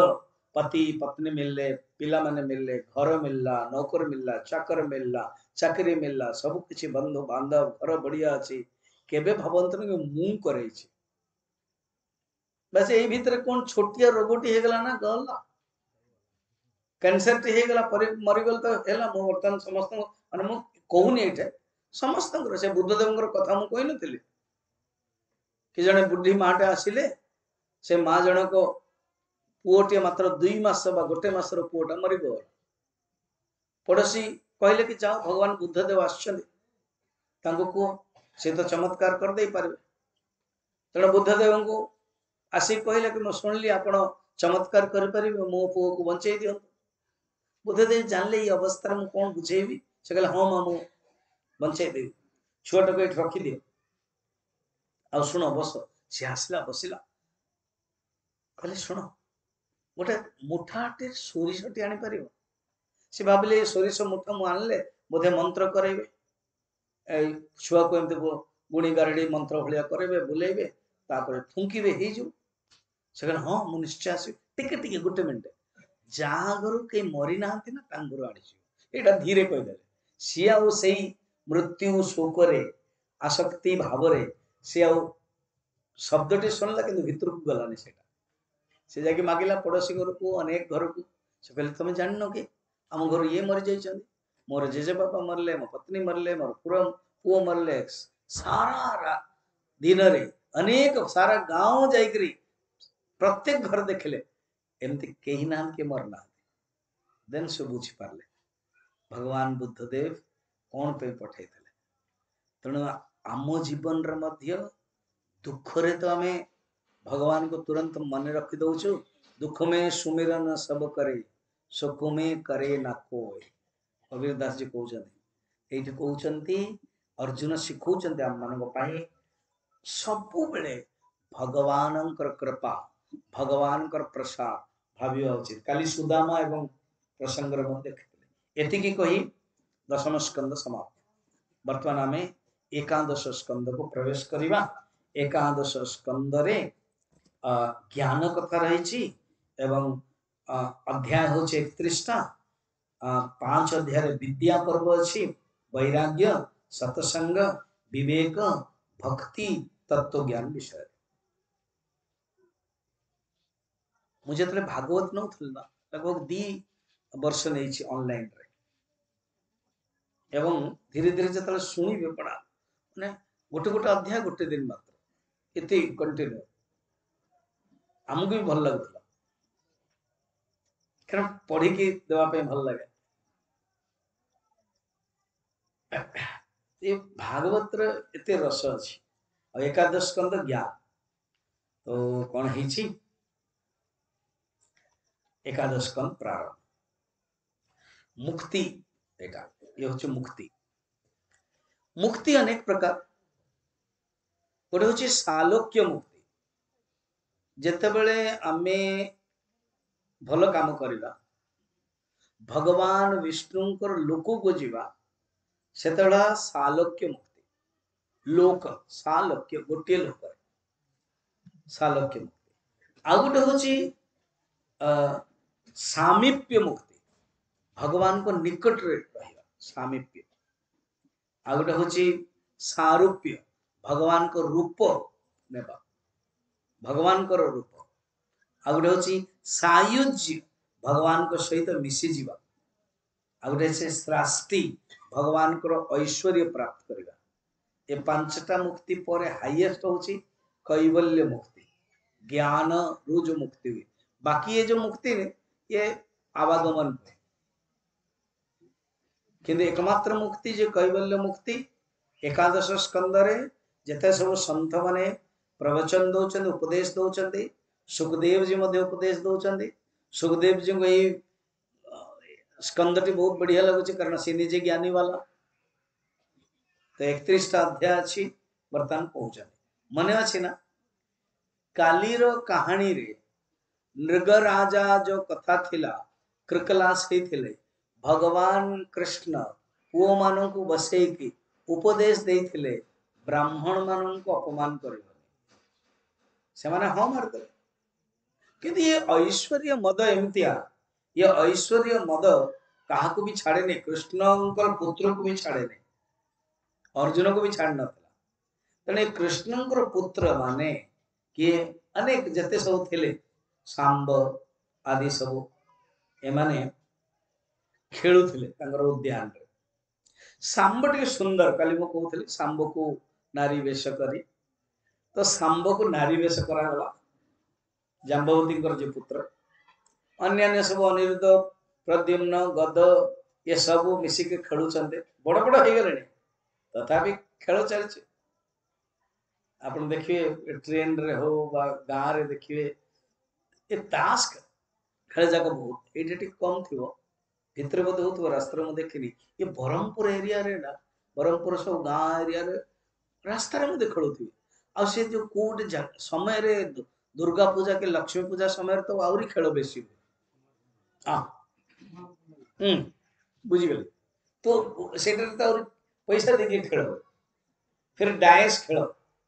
पति पत्नी मिलले पिला माने मिलले घर मिलला नौकर मिलला चाकर मिलला चाकरी मिलला सब किछि बंधु बांधव घर बढ़िया अछि केबे भाबंतन कि मु करे छी बस एई भीतर कोन छोटिया रोगोटी हे गला ना गला कैंसर टी हे गला पर मरि गल त हेला मो वर्तमान समस्त माने मु कहूनी एठे समस्त से बुद्धदेव कथा मु कहि नथिली कि जने बुढ़ी माटे आसिले से माँ जनक पुओटे मात्र 2 मास बा गोटे मासर पुओटा मरीगला पड़ोशी कहले कि जाओ भगवान बुद्धदेव आसछन्ति को से तो चमत्कार कर दे पारे तेणु बुद्धदेव को आसी कहले कि मैं सुनली आपण चमत्कार कर परिबे मो पुओ को बंचै दियो बुद्धदेव जानले ये अवस्था में कौन बुझेबी से कहले हाँ माँ मु बंचै देबी छुआटा को रखी दियो आ सुनो बस सी आसला बसिला कहले सुनो गोटे मुठाटे सोरिषटी आनी पारिबो से भाविले सोरिष मुठा मु आनले बोधे मंत्र करेबे ए छुआ को एमते गुणी गारडी मंत्र भलिया करेबे बुलेबे तापर फुंकीबे हे जो से कहले हां मु निश्चय आसी टिके टिके गोटे मिनिट जहाँ घर के मरी नांती ना तांगुर आड़ी एटा धीरे कहि देले सी आ सेई मृत्यु शोकरे आसक्ति भावरे सी आ शब्दटी सुनला किंतु भितर को गलानी सेटा से जाके मागिला पड़ोसी घर को अनेक घर को से कहले तुम जान न के आम घर ये मरी जाइछन्ति मोर जेजे बाबा मरले मो पत्नी मरले मोर पुओ मरले सारा दिन रे अनेक सारा गांव जाइकरी प्रत्येक घर देखले एमती केही नाम के मरना देन से बुझी पारले भगवान बुद्धदेव कौन पे पठे तेणु आम जीवन रे मध्य दुख रे तो आमे भगवान को तुरंत मन रखी दौचु दुख में सुमिरन सब करे सुख में करे ना कोई कबीर दास जी कहउछन्ति एठी कहउछन्ति अर्जुन शिखउछन्ति आम मानक पाई सबु बेले भगवानंकर कृपा भगवानकर प्रसाद भाविया उचित काली सुदामा एवं प्रसंग रे मध्य देखिले एतिकी कही दशम स्कंद समाप्त वर्तमान आमे एकादश स्कंद को प्रवेश करिबा एकादश स्कंद रे ज्ञान कथा रही एवं अध्याय हूँ 31टा 5 अध्याय विद्या पर्व अच्छी वैराग्य सत्संग विवेक भक्ति तत्व ज्ञान विषय मुझे तो भागवत नौ ना लगभग 2 वर्ष नहीं ऑनलाइन रे एवं धीरे धीरे जो शुणी पड़ा माने गोटे गोटे अध्याय गोटे दिन मात्र इति कंटिन्यू आमको भी भल लगुला कारण पढ़ी देवाई भल लगे ये भागवत एते रस अच्छी और एकादश स्कंद ज्ञान तो कौन है एकादश स्कंद प्रारंभ मुक्ति एका ये हूँ मुक्ति मुक्ति अनेक प्रकार गोटे हूँ सालोक्य मुक्ति जेतेबेले आमे भल काम करिबा भगवान विष्णुंकर लोक को जीवा सेतबेला सालोक्य मुक्ति लोक सालोक्य गोटे लोक सालोक्य मुक्ति आ गोटे हूँ सामीप्य मुक्ति भगवान को निकट रे रहिबा सामीप्य आ गोटे हूँ सारूप्य भगवान को रूप नेबा भगवान को रूप आ गोटे हूँ सायुज्य भगवान को सहित मिसी जीवा आ गोटे से सृष्टि भगवान को ऐश्वर्य प्राप्त करवा ये 5टा मुक्ति पर हाईएस्ट हूँ कैवल्य मुक्ति ज्ञान रु जो मुक्ति हुई बाकी ये जो मुक्ति ने ये आवागमन पे किंतु एकमात्र मुक्ति जो कैवल्य मुक्ति एकादश स्कंद रे जेते सब संत माने प्रवचन दौरान उपदेश दौरान सुखदेव जी मध्य उपदेश दौरान सुखदेव जी को यही स्कंद टी बहुत बढ़िया लगुच कारण सी निजे ज्ञानी वाला तो 31टा अध्याय अच्छी बर्तमान पहुंचा मने अच्छी ना कालीर कहानी रे नृगराजा जो कथा थिला कृकलास ही थिले भगवान कृष्ण पुओ मानों को बसई की उपदेश दे थिले ब्राह्मण मानों को अपमान करिबो से माने हाँ मारदे किंतु ये ऐश्वर्य मद एमतिया ये ऐश्वर्य मद कहा को भी छाड़े नहीं कृष्ण पुत्र को भी छाड़े नहीं अर्जुन को भी छाड़ न तेने कृष्ण पुत्र माने किए अनेक जते सब थिले सांब आदि सब एमाने खेलुथिले तांकर उद्यान रे सांब टे सुंदर काली मो कहउथिले सांब को नारी वेश करी तो सांब को नारी वेश करा गला जांबवती जो पुत्र अन्य सब अनिरुद्ध प्रद्युम्न गद ये सब मिसिक खेलु बड़ बड़ हो गले तथापि खेल चलছে आपण देखिए ट्रेन रे हो बा गाँव रे देखिए ये ताश खेल जाक बहुत ये कम थी भितर बोध हो रास्ता में देखनी ये ब्रह्मपुर एरिया रे ना ब्रह्मपुर सब गाँ एरिया रे रास्ता रे मुझे खेलुथी आ से जो कोट समय रे दुर्गा पूजा के लक्ष्मी पूजा समय तो आउरी खेल बेसी हाँ बुझी गली तो सेटर तो आउरी पैसा देखिए खेल फिर डायस खेल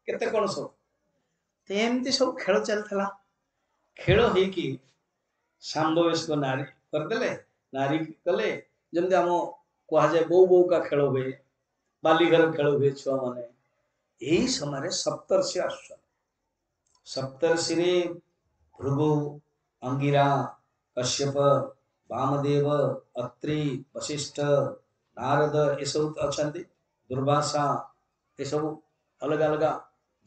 केते कोन सब तो एमती सब खेल चलता खेल हो कि सांबवेश को नारी करदे नारी कले जमती आम कह जाए बो बो का खेल हुए बालीघर खेल हुए छुआ माने यही समय सप्तर्षि आस सप्तर्षि रे भृगु अंगिरा कश्यप वामदेव अत्रि वशिष्ठ नारद ये सब अच्छा दुर्वासा ये सब अलग अलग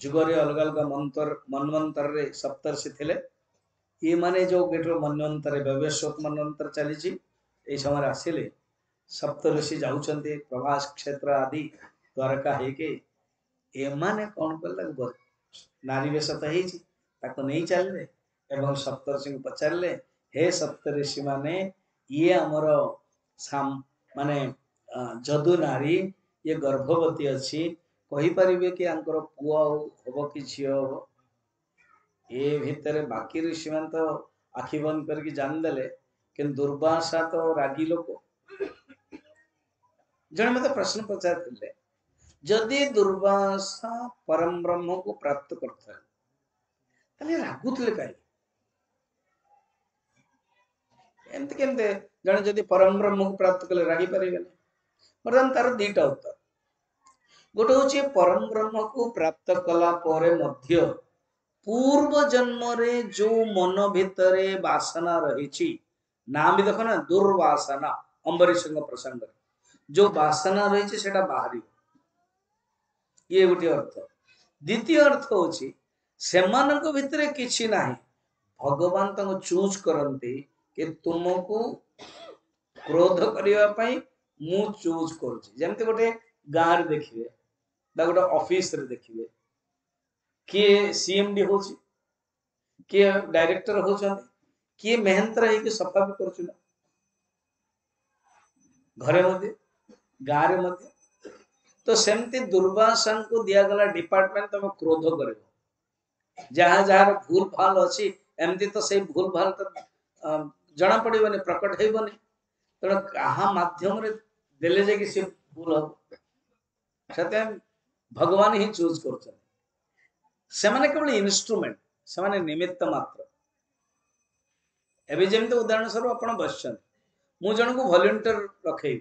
जुगरे अलग अलग मंत्र मनवंतर रे सप्तर्षि थिले ये माने जो गेटर मनवंतर भविष्यत मनवंतर चली समय आसिले सप्तऋषि जाऊँचे प्रभास क्षेत्र आदि द्वारका है एमाने कौन कर नारी वेश तो नहीं चलले एवं सप्तऋषि को पचारे हे सप्तऋषि माने ये आमर माने जदु नारी ये गर्भवती अच्छी कही पारिबे कि आंकर पुआ हम कि झील हम ये भितर बाकी ऋषि मान तो आखि बंद करके जानदेले कि दुर्वासा तो रागी लोक जन मत प्रश्न पचार जदि दुर्वासा परम ब्रह्म को प्राप्त करता रागुले कहीं एमती केमते जने जदि परम ब्रह्म को प्राप्त कले रागी परिबेन बर्तमान तार दीटा उत्तर गोटे होची परम ब्रह्म को प्राप्त कला परे मध्य पूर्व जन्म रे जो मन भितरे वासना रही नाम भी देखो ना दुर्वासना अंबरीश प्रसंग जो वासना रही सेटा बाहरी ये गोटे अर्थ द्वितीय अर्थ होची सेमानक भितरे किछि नाही भगवान तंग चूज करंती कि तुमको क्रोध करिया पई मु चूज करूची जेमते गोटे गार देखिबे बा गोटे ऑफिस रे देखिबे किए सीएमडी होची किए डायरेक्टर होचंती किए मेहनत रही कि सफा भी करूची ना घरे मध्य गारे मध्य तो सेमती दुर्वासा को दिया गला डिपार्टमेंट तम क्रोध करिवो जहां जहां भूल भाल अछि एमती तो से भूल भाल तो जना पड़िबनी प्रकट हेबनी तेणु कहा माध्यम रे देले जे कि से भूल हो सत्य भगवान ही चूज करछन से माने केवल इंस्ट्रूमेंट से माने निमित्त मात्र एबे जेमते उदाहरण स्वरूप आपण बसछन मु जन को वॉलंटियर रखे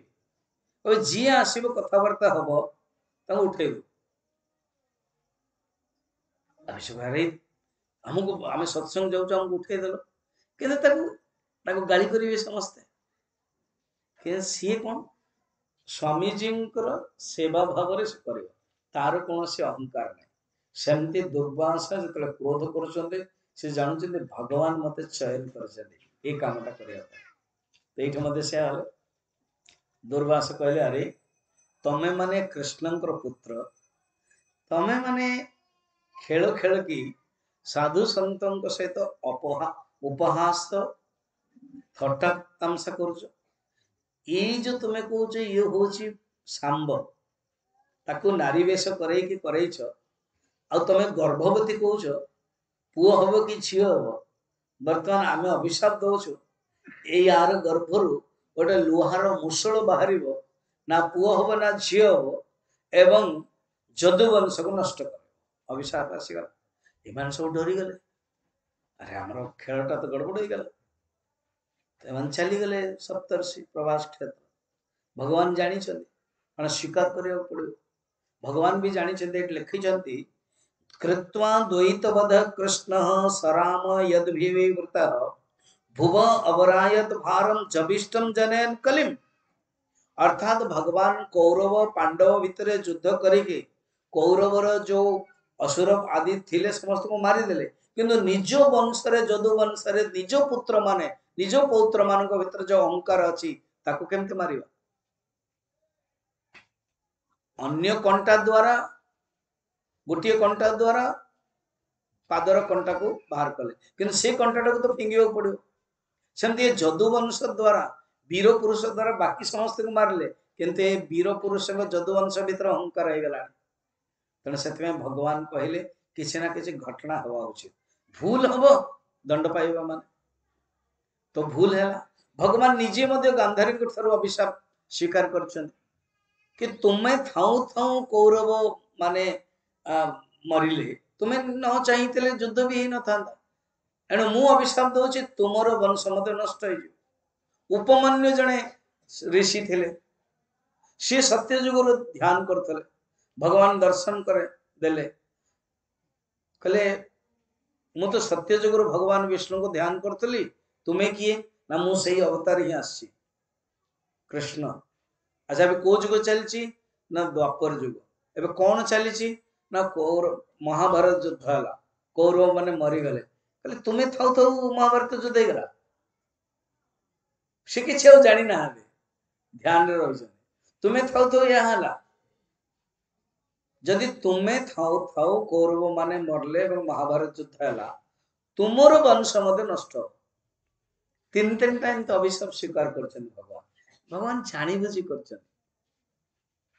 अब जी आसीबो कथावार्ता हबो ता उठेबो अरे हमको आम सत्संग जाऊँ हमको उठे देल कि गाली करेंगे समस्ते कि सी कौन स्वामीजी सेवा भाव से कर तार कौन से अहंकार नहीं सेमती दुर्वासा जो क्रोध कर जानते भगवान मत चयन कर कामटा करने मत से दुर्वासा कहले अरे तमें माने कृष्णंकर पुत्र तमें माने खेल खेल की साधु संतों सहित उपहास थट्टा तमसा कर जो तुम्हें कौच ये हूँ सांब ताकू नारी वेश करछ आ तमें गर्भवती कौच पुओ हम कि झी हम बर्तमान आम अभिशाप दौचु यार गर्भर गोटे लुहार मुसल बाहर ना पुओ हम ना झी हम एवं जदुवंश को नष्ट कर अभिशाप आसीगला एमान सब डरी गले अरे हमर खेलटा तो गड़बड़ हो गला चली गले सप्तर्षि प्रवास क्षेत्र भगवान जानी कारण स्वीकार करने पड़ो भगवान भी जानी लिखि कृत्वा द्वैतवध कृष्ण सराम यद्भिवृत भुव अवरायत भारम जबिष्टम जनयन कलिम अर्थात भगवान कौरव पांडव भितर युद्ध करके कौरवर जो असुर आदि थिले समस्त को मारिदेले किंतु निज वंश जदु वंश निज पुत्र माने निज पौत्र मान भीतर जो अहंकार अच्छी ताको केमते मारिबा अन्य कंटा द्वारा गोटे कंटा द्वारा पादर कंटा को बाहर कले किंतु से कंटाटा को तो फिंगिबा पड़ो सेमती जदु वंश द्वारा वीर पुरुष द्वारा बाकी समस्त को मारले किंतु वीर पुरुष जदु वंश भीतर अहंकार हो गला तेणु से भगवान कहले किसी ना किसी घटना हवा उचित भूल हम दंड पाइबा मान तो भूल है भगवान निजे गांधारी अभिशाप स्वीकार कर कि तुम्हें थाऊ थाऊ कौरव माने मरिले तुम्हें न चाहिए युद्ध भी ही न था एणु मु अभिशाप दूची तुमर वंश मत नष्ट हो उपमन्यु जने ऋषि थे सी सत्य जुगर ध्यान करते भगवान दर्शन करे देले कहले मु तो सत्य जुगर भगवान विष्णु को ध्यान करतली तुम्हें किए ना मु सही अवतार ही आसी कृष्ण अच्छा अभी को जुग चलची ना द्वापर जुग एबे कौन चली ना कौरव महाभारत युद्ध है कौरव माने मरी गले कहले तुम्हें थाउ थाउ महाभारत युद्ध गला से किसी जानी ना ध्यान रही तुम्हें थाउ थाउ यहाँ जदि तुम्हें थाउ थाउ कौरव माने मरले महाभारत युद्ध है तुमर वंश मत नष्ट तीन तीन टाइम तो अभिशाप स्वीकार कर भगवान भगवान जानी बुझी कर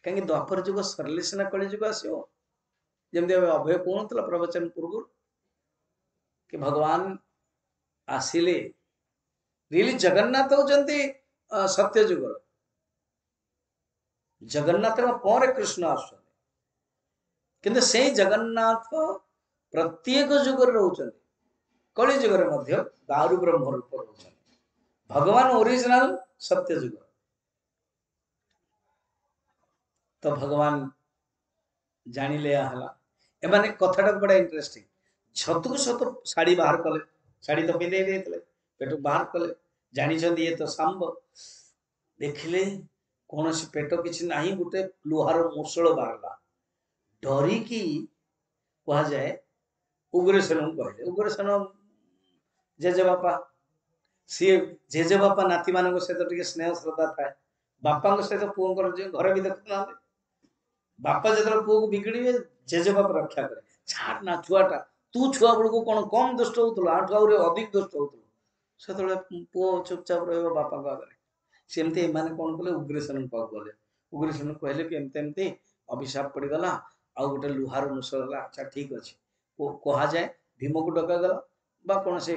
कहीं द्वापर जुग सरले सीना कली जुग आसो जमी अभय कहूला प्रवचन पूर्व कि भगवान आसिले रियली जगन्नाथ होचंती सत्य जुग जगन्नाथ पर कृष्ण आस किंतु से जगन्नाथ प्रत्येक जुग रोचंती कली जुगर दारु ब्रह्म रूप रोचंती भगवान ओरिजिनल सत्य जुग। तो भगवान जानिले हला एमाने कथाटा बड़ा इंटरेस्टिंग। छतु छतु साड़ी बाहर कले, साड़ी तो पिंधे देतले, पेट बाहर कले, जानि छन ये तो सांब देखले कोनोसी पेट किछि नाही, गुटे लुहार मुसळ बाहरला। डरी की कहा जाए उग्रसेन कहले, उग्रसेन जेजे बापा सी जेजे बापा नाती मान सहित टिके स्नेह श्रद्धा थाए, बापा सहित पुओं घर भी देखुना बापा जो पुओ को बिगड़े जेजे बापा रक्षा करे छाड़ ना छुआटा तू छुआ बेल को कौन कम दुष्ट होता आठ आहुरी अधिक दुष्ट होता से पुओ चुपचाप रहा बापा आगे सेमती एमाने कौन कले उग्रसेन गले उग्रसेन कहले कि एमती एमती अभिशाप पड़गला आउ गोटे लुहार मुसळ अच्छा ठीक अच्छे कह जाए भीम को डकागला बा कौन से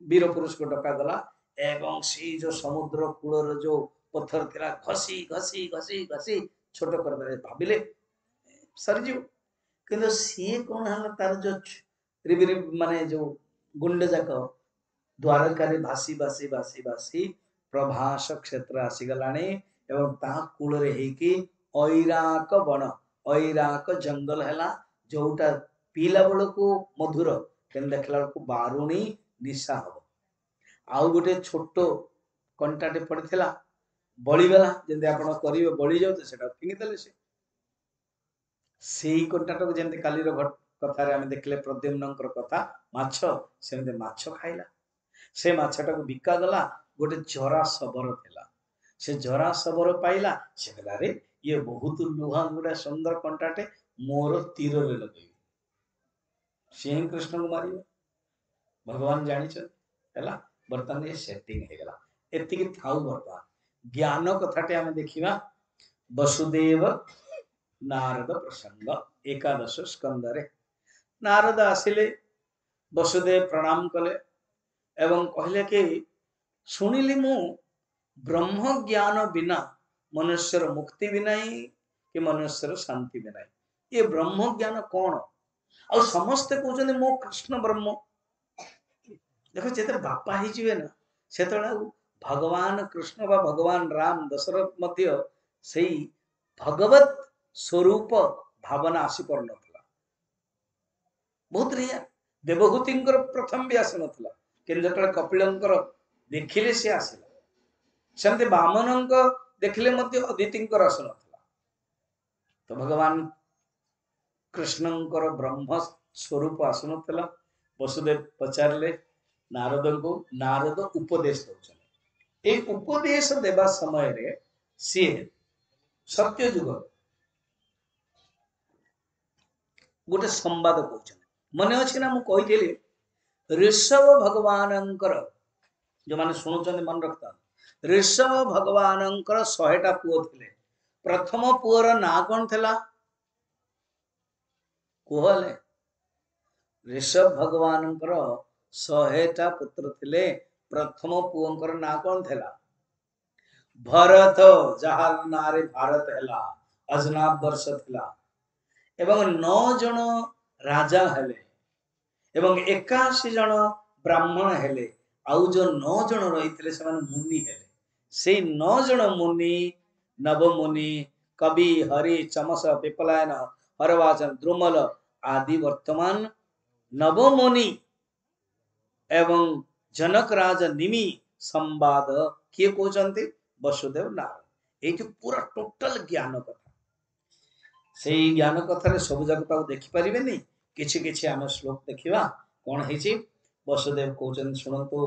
वीर पुरुष को डकागला एवं सी जो समुद्र कूलर जो पत्थर थिला घसी घसी घसी घसी छोट कर भाविले सरीज कि सी कौन है तार जो रिबिरी माने जो गुंड जाक द्वारकार भासी भासी भासी भासी प्रभास क्षेत्र आसीगला एवं ता कूल ऐराक बण ऐराक जंगल है जोटा पीला बेल को मधुर कि देखला बेलू बारुणी निशा हम आउ गोटे छोट कंटाटे पड़ता बलिगला जमी आप करेंगे बली जाऊ से फिंगिदेले से कंटाट को जमी काली कथार आम देखले प्रद्युम्न कथा माछ सेमती माछ खाइला से माछटा को बिका गला गोटे जरा शबर थिला से जरा शबर पाइला से कहला रे ये बहुत लुहा गुड़ा सुंदर कंटाटे मोर तीर रे लगे सी ही कृष्ण को मार भगवान जानी बर्तमान ये सेटिंग हो गला एति थाउ बर्तमान ज्ञान कथाटे आम देखा वसुदेव नारद प्रसंग एकादश स्कंदरे नारद आसिले वसुदेव प्रणाम कले एवं कहले कि शुणिली मु ब्रह्म ज्ञान बिना मनुष्यर मुक्ति भी नहीं कि मनुष्यर शांति भी नहीं ये ब्रह्म ज्ञान कौन आ समस्ते कहते मो कृष्ण ब्रह्म देखो जिते बापा ही ना से भगवान कृष्ण बा भगवान राम दशरथ मध्य से भगवत स्वरूप भावना आसी पर नथला बहुत रिया देवहूति प्रथम भी आसी नथला कि जो कपिलंकर देखिले से आसला सेमती बामन देखिले मध्य अदिति आसु नथला तो भगवान कृष्णंकर ब्रह्म स्वरूप आसु नथला वसुदेव पचारे नारद को नारद उपदेश दौरान एक उपदेश देवा समय रे सी सत्य जुग गोटे संवाद कहते मन अच्छे ना मुझे ऋषभ भगवान जो मैंने शुणुं मन रखता ऋषभ भगवान 100टा पुओ थे प्रथम पुअर ना कौन थला कहले ऋषभ भगवान 100टा पुत्र थे प्रथम पुओं ना कौन थला भरत जहार नारे भारत है अजनाब वर्ष थिला एवं 9 जन राजा हेले एवं 81 जन ब्राह्मण हेले आउ जो 9 जन रही से मुनि हेले से 9 जन मुनि नवमुनि कवि हरि चमस पिपलायन हरवाचन द्रुमल आदि वर्तमान नवमुनि एवं जनक राज निमि संवाद किए कहते वसुदेव नारायण ये पूरा टोटल ज्ञान कथा से ज्ञान कथार सब जगत देखिपारे किछि किछि आम श्लोक देखा कौन है वसुदेव कहते शुणु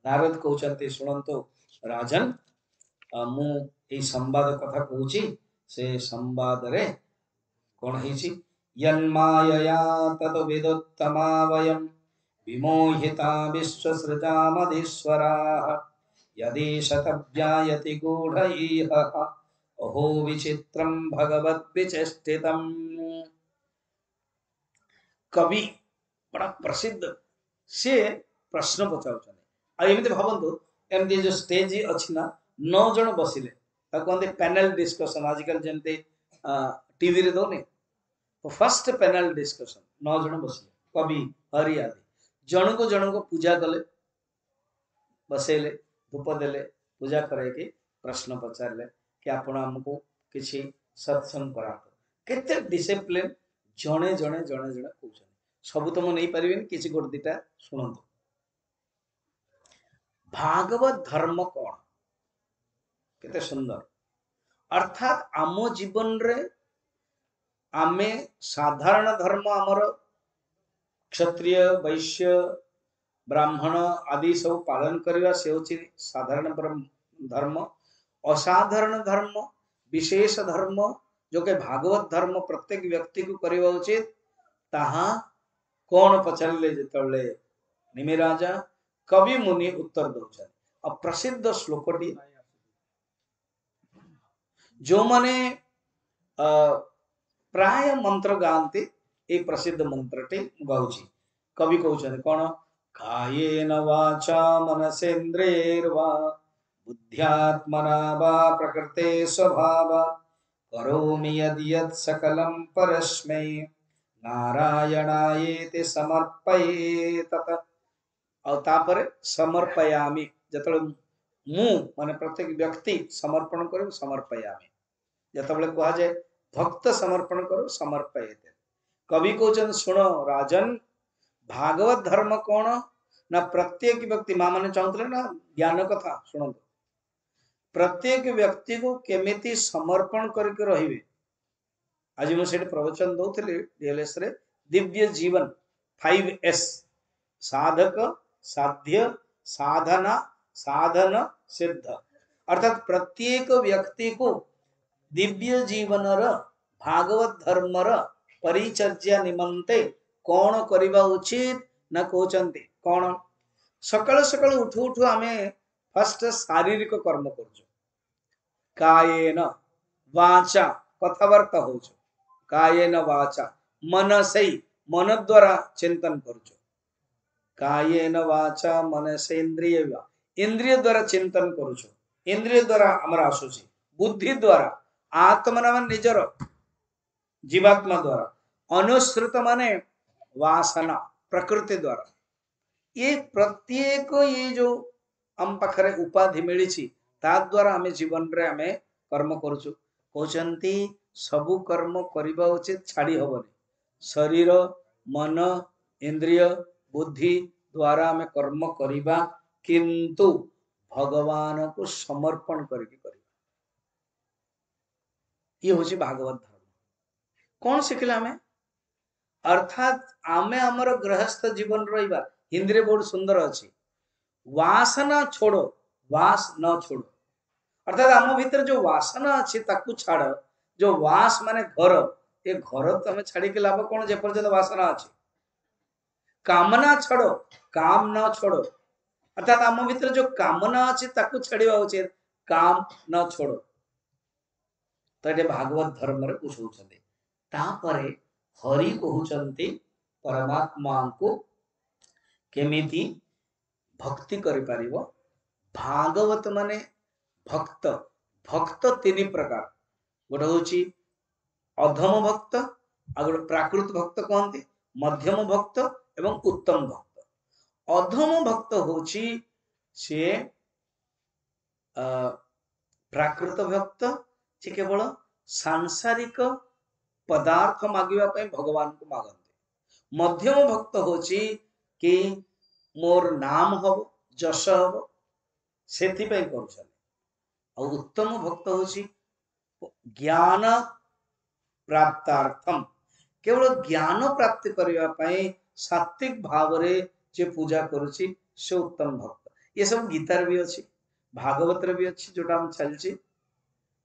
नारद कहते शुणु राजन मु संवाद कथा कहूँ से संवाद रे कौन है यन्मायया तत विदुत्तमा वयं विमोहिता विश्वसृजा मधीश्वराः यदि शतव्यायति गूढ़इह अहो विचित्रम भगवत विचेष्टितम कवि बड़ा प्रसिद्ध से प्रश्न पचार भावतु एमती जो स्टेज अच्छी ना 9 जन बसिले कहते पैनल डिस्कशन आजिकल जमती टीवी रे दौनी तो फर्स्ट पैनल डिस्कशन 9 जन बसिले कवि हरि आदि जन को पूजा कले बसैले धूप देले पूजा करके प्रश्न पचारे कि आपण हमको किसी सत्संग करा केते डिसिप्लिन जणे जणे जणे जणे कहउछन सब तो मु नहीं परिबेन किसी गोट दिटा सुनंतु भागवत धर्म कौन केते सुंदर अर्थात आम जीवन रे आमे साधारण धर्म आमर क्षत्रिय वैश्य ब्राह्मण आदि सब पालन करवा से होची साधारण धर्म असाधारण धर्म विशेष धर्म जो के भागवत धर्म प्रत्येक व्यक्ति को करवा उचित ताहा कौन पचारे जिते निमिराजा कवि मुनि उत्तर दौरान आ प्रसिद्ध श्लोकटी जो माने प्राय मंत्र गांती ए प्रसिद्ध मंत्रटी गाउची कवि कहउछन कोन कायेन वाचा मनसेन्द्रियैर्वा बुद्ध्यात्मना वा प्रकृते स्वभावा करोमि यद्यत् सकलं परस्मै नारायणायेति समर्पयेत और तापर समर्पयामि जतले मु माने प्रत्येक व्यक्ति समर्पण करू समर्पयामि जतबले कहा जाए भक्त समर्पण करू समर्पयेत कवि कहउछन सुनो राजन भागवत धर्म कौन ना प्रत्येक व्यक्ति मां माने चाहते ना ज्ञान कथा सुनो प्रत्येक व्यक्ति को केमिति समर्पण करके रहिबे आज मुझे प्रवचन दौली डीएलएस रे दिव्य जीवन 5S साधक साध्य साधना साधन सिद्ध अर्थात प्रत्येक व्यक्ति को दिव्य जीवन भागवत धर्म परिचर्या निमंते कौन करबा उचित ना कहते कौन सकाल सकाल उठू उठू आमे फर्स्ट शारीरिक कर्म कर कायेन वाचा कथबार्ता हो कायेन वाचा मनसई मन द्वारा चिंतन कर कायेन वाचा मनसेन्द्रिय इंद्रिय द्वारा चिंतन करुछ इंद्रिय द्वारा आमर आसुची बुद्धि द्वारा आत्मा मान निजर जीवात्मा द्वारा अनुसृत माने वासना प्रकृति द्वारा ये प्रत्येक ये जो आम पाखरे उपाधि मिली ता द्वारा आमे जीवन रे आमे कर्म करुछु कहउचंती सबु कर्म करिबा उचित छाड़ी हबनी शरीर मन इंद्रिय बुद्धि द्वारा आमे कर्म करिबा किंतु भगवान को समर्पण करके करिबा ये होची भागवत धर्म कौन शिखला आमे अर्थात आमे हमर गृहस्थ जीवन रहिबा हिंदी रे बहुत सुंदर अछि वासना छोड़ो वास न छोड़ो अर्थात आम भीतर जो वासना अच्छी ताकू छाड़ जो वास माने घर ये घर तो हमें छाड़ी के लाभ कौन जेपर्यंत वासना अच्छी कामना छोड़ो काम न छोड़ो अर्थात आम भीतर जो कामना अच्छी ताकू छाड़वा उचित काम न छोड़ो तो ये भागवत धर्म रे बुझौछन्ते तापरे हरि कहउछन्ते परमात्मा को केमिति भक्ति करि पारिबो भागवत माने भक्त भक्त तीन प्रकार गोटे हूँ अधम भक्त आ गोटे प्राकृत भक्त कहते मध्यम भक्त एवं उत्तम भक्त अधम भक्त हूँ सी प्राकृत भक्त से केवल सांसारिक पदार्थ मागिबा भगवान को मागते मध्यम भक्त हूँ कि मोर नाम हम जश हम से कर और उत्तम भक्त हूँ ज्ञान प्राप्तार्थम केवल ज्ञान प्राप्ति करने सात्विक भाव रे जे पूजा करुछि से उत्तम भक्त ये सब गीतार भी अच्छी भागवत भी अच्छी जोटा हम चलछि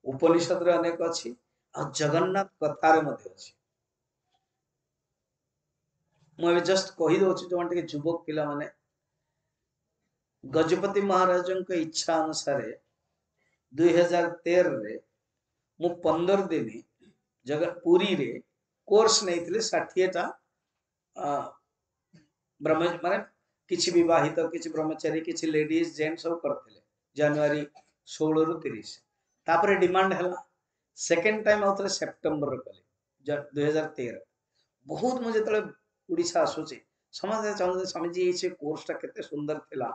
उपनिषद रे अनेक अच्छी और जगन्नाथ कथार मध्य अच्छी मुझे जस्ट कही दउछि जो माने युवक पिला माने गजपति महाराज इच्छा अनुसार 2013 रे मु 15 दिन जगह पुरी रे कोर्स नहीं थे 60टा ब्रह्म माने किछि विवाहित किछि ब्रह्मचारी किछि लेडीज जेंट सब करथिले जनवरी 16 रु 30 तापर डिमांड हला सेकंड टाइम आउथले सितंबर रे कले 2013 बहुत मु जतले उड़ीसा आसुचे समाज चाहते स्वामी जी ये कोर्स टा केते सुंदर थिला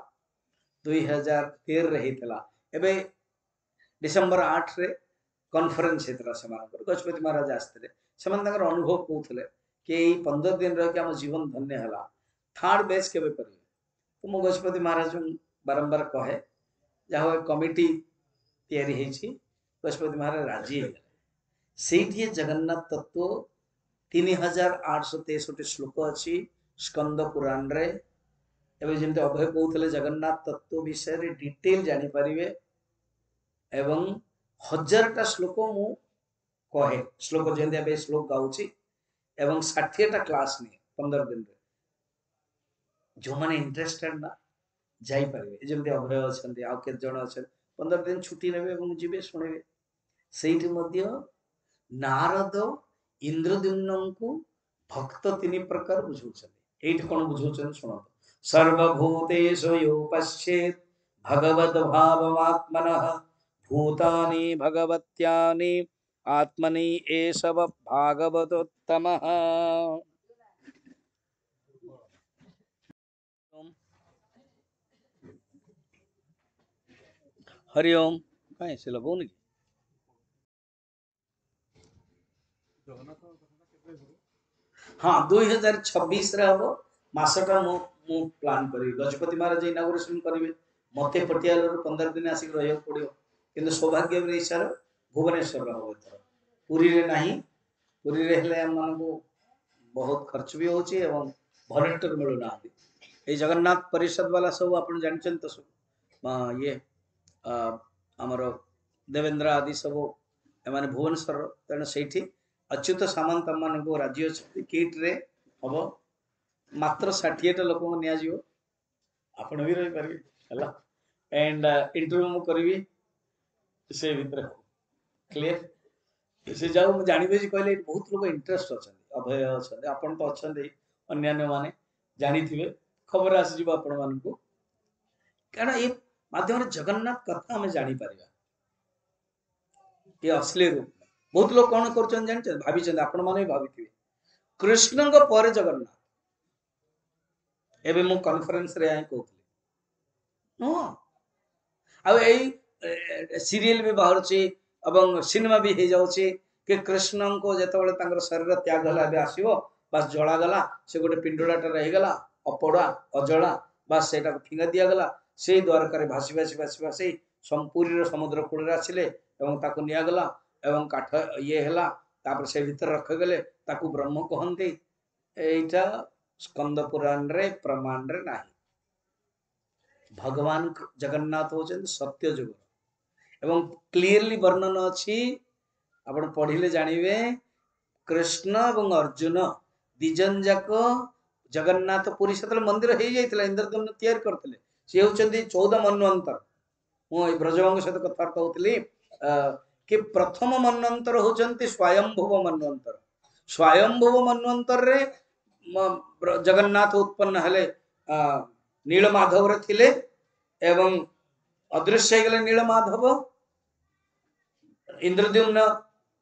2013 रे डिसेम्बर 8 रे कॉन्फ्रेंस हेतला समानकर गजपति महाराज आस्ते अनुभव कहते कि 15 दिन रह आम जीवन धन्य है थर्ड बेच के तो मु गजपति महाराज बारंबार कहे जहाँ कमिटी तैयारी गजपति महाराज राजी से जगन्नाथ तत्व 3863 श्लोक अच्छी स्कंद पुराण रे एवं जमते अभय कहते जगन्नाथ तत्व विषय रे डिटेल जानी पारिबे एवं 1000टा श्लोक मु कहे श्लोक जेंदे बे श्लोक गाउची एवं 60टा क्लास ने 15 दिन रे जो माने इंटरेस्टेड ना जाई पारिबे जेंदे अभय अछंती आ के जण अछ 15 दिन छुट्टी नेबे एवं जिबे सुनेबे सेठी मध्य नारद इंद्रद्युम्न को भक्त 3 प्रकार बुझौछन एठी कोन बुझौछन सुनो सर्वभूतेषु यो पश्येत् भगवद्भावमात्मनः भूतानि भगवत्यानि आत्मनि एषव भागवतोत्तमः। हरि ओम कहीं से लगो नहीं हाँ 2026 रे हबो मासटा मु प्लान करी गजपति महाराज इनागुरेशन करिवे मते पटियाला 15 दिन आसिक रहियो पड़ियो किंतु सौभाग्य रेसार भुवनेश्वर हबो एथर पुरी रे नाही पुरी रे हेले हम मानको बहुत खर्च भी होची एवं वॉलंटियर मिलु ना ए जगन्नाथ परिषद वाला सब आपण जानचन तो सब ये हमर देवेंद्र आदि सब एमाने भुवनेश्वर तेन सेठी अच्युत सामंत मानको राज्य अछि किट रे हबो मात्र 60टा लोक को निया जिवो आपण भी रही पारि हला एंड इंटरव्यू मु करबी से भीतर क्लियर से जाऊ जानिबे जे कहले बहुत लोग इंटरेस्ट अछन अभय अछन आपण तो अछन अन्य माने जानी थिबे खबर आसी जिवो आपण मानको कारण ए माध्यम रे जगन्नाथ कथा हमें जानी परिबा ये असली रूप बहुत लोग कौन करछन जानछ भाबी छन आपण माने भाबिथिबे कृष्ण को पर जगन्नाथ एबे मु कॉन्फ्रेंस रे आइ कहथि नो आ एई सीरियल भी बाहर छी एवं सिनेमा भी हे जाउछी कि कृष्ण को जेतबेले तांकर शरीर त्याग हला बे आसीबो बस जळा गला से गोटे पिंडुलाटा रहि गला अपड़ा अजळा बस सेटा फिंगा दिया गला से द्वारका रे भासी भासी भासी भासी संपूर्ण समुद्र कूल रे आसिले एवं ताको निया गला एवं काठ ये हला तापर से भीतर रख गले ताको ब्रह्म कहंती एटा स्कंद पुराण रे प्रमाण रे नाही भगवान जगन्नाथ होचन सत्य जुग एवं क्लियरली वर्णन अछि आपण पढिले जानिबे कृष्ण एवं अर्जुन दिजन जाक जगन्नाथ पुरी सतल मंदिर हे जाइतला इंद्रदम्न तैयार करथले से होचंदी 14 मनवंतर मो ब्रजवंग सहित कथार्थ होतली कि प्रथम मनवंतर होचंती स्वयंभुव मनवंतर रे जगन्नाथ उत्पन्न हले नीलमाधव रे थिले एवं अदृश्य गले नीलमाधव इंद्रद्युम्न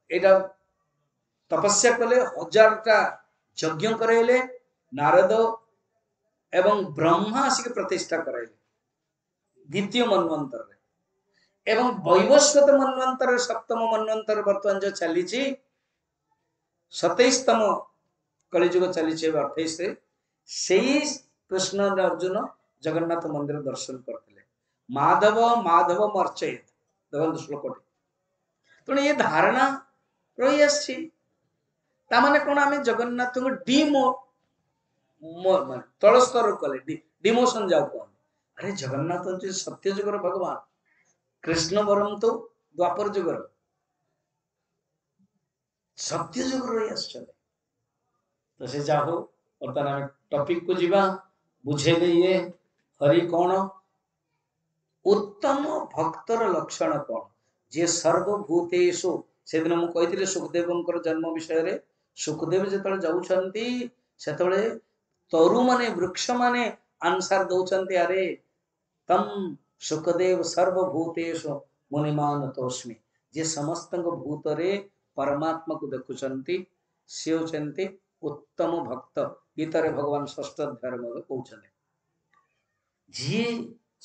एटा तपस्या कले 1000टा यज्ञ करैले नारद एवं ब्रह्मा आसिक प्रतिष्ठा करैले द्वितीय मनवंतर रे एवं वैवस्वत मनवंतर सप्तम मनवंतर वर्तमान जो चली 27तम कलिजुग चली 28 रे सेई कृष्ण अर्जुन जगन्नाथ मंदिर दर्शन करथिले माधव माधव मर्चयत देखो श्लोक तो ये धारणा रही आसी ता माने कोन आमे जगन्नाथ को डीमो माने तळ स्तर कले डिमोशन जाऊ कोन अरे जगन्नाथ जे सत्य जुगर भगवान कृष्ण बरम तो द्वापर जुगर सत्य जुगर रही आस चले तो से जाहो वर्तमान आमे टॉपिक को जीवा बुझे ये हरि कोन उत्तम भक्तर लक्षण कोन जे सर्वभूतेषु से दिन मु कहिथिले सुखदेवंकर जन्म विषय रे सुखदेव जेतले जाउछंती सेतले तरु माने वृक्ष माने आंसर दउछंती अरे तम सुखदेव सर्वभूतेषु मुनिमानतोस्मि जे समस्त भूत रे परमात्मा को देखुछंती से होचंती उत्तम भक्त गीता रे भगवान षष्ठ अध्याय में कहउछंती जी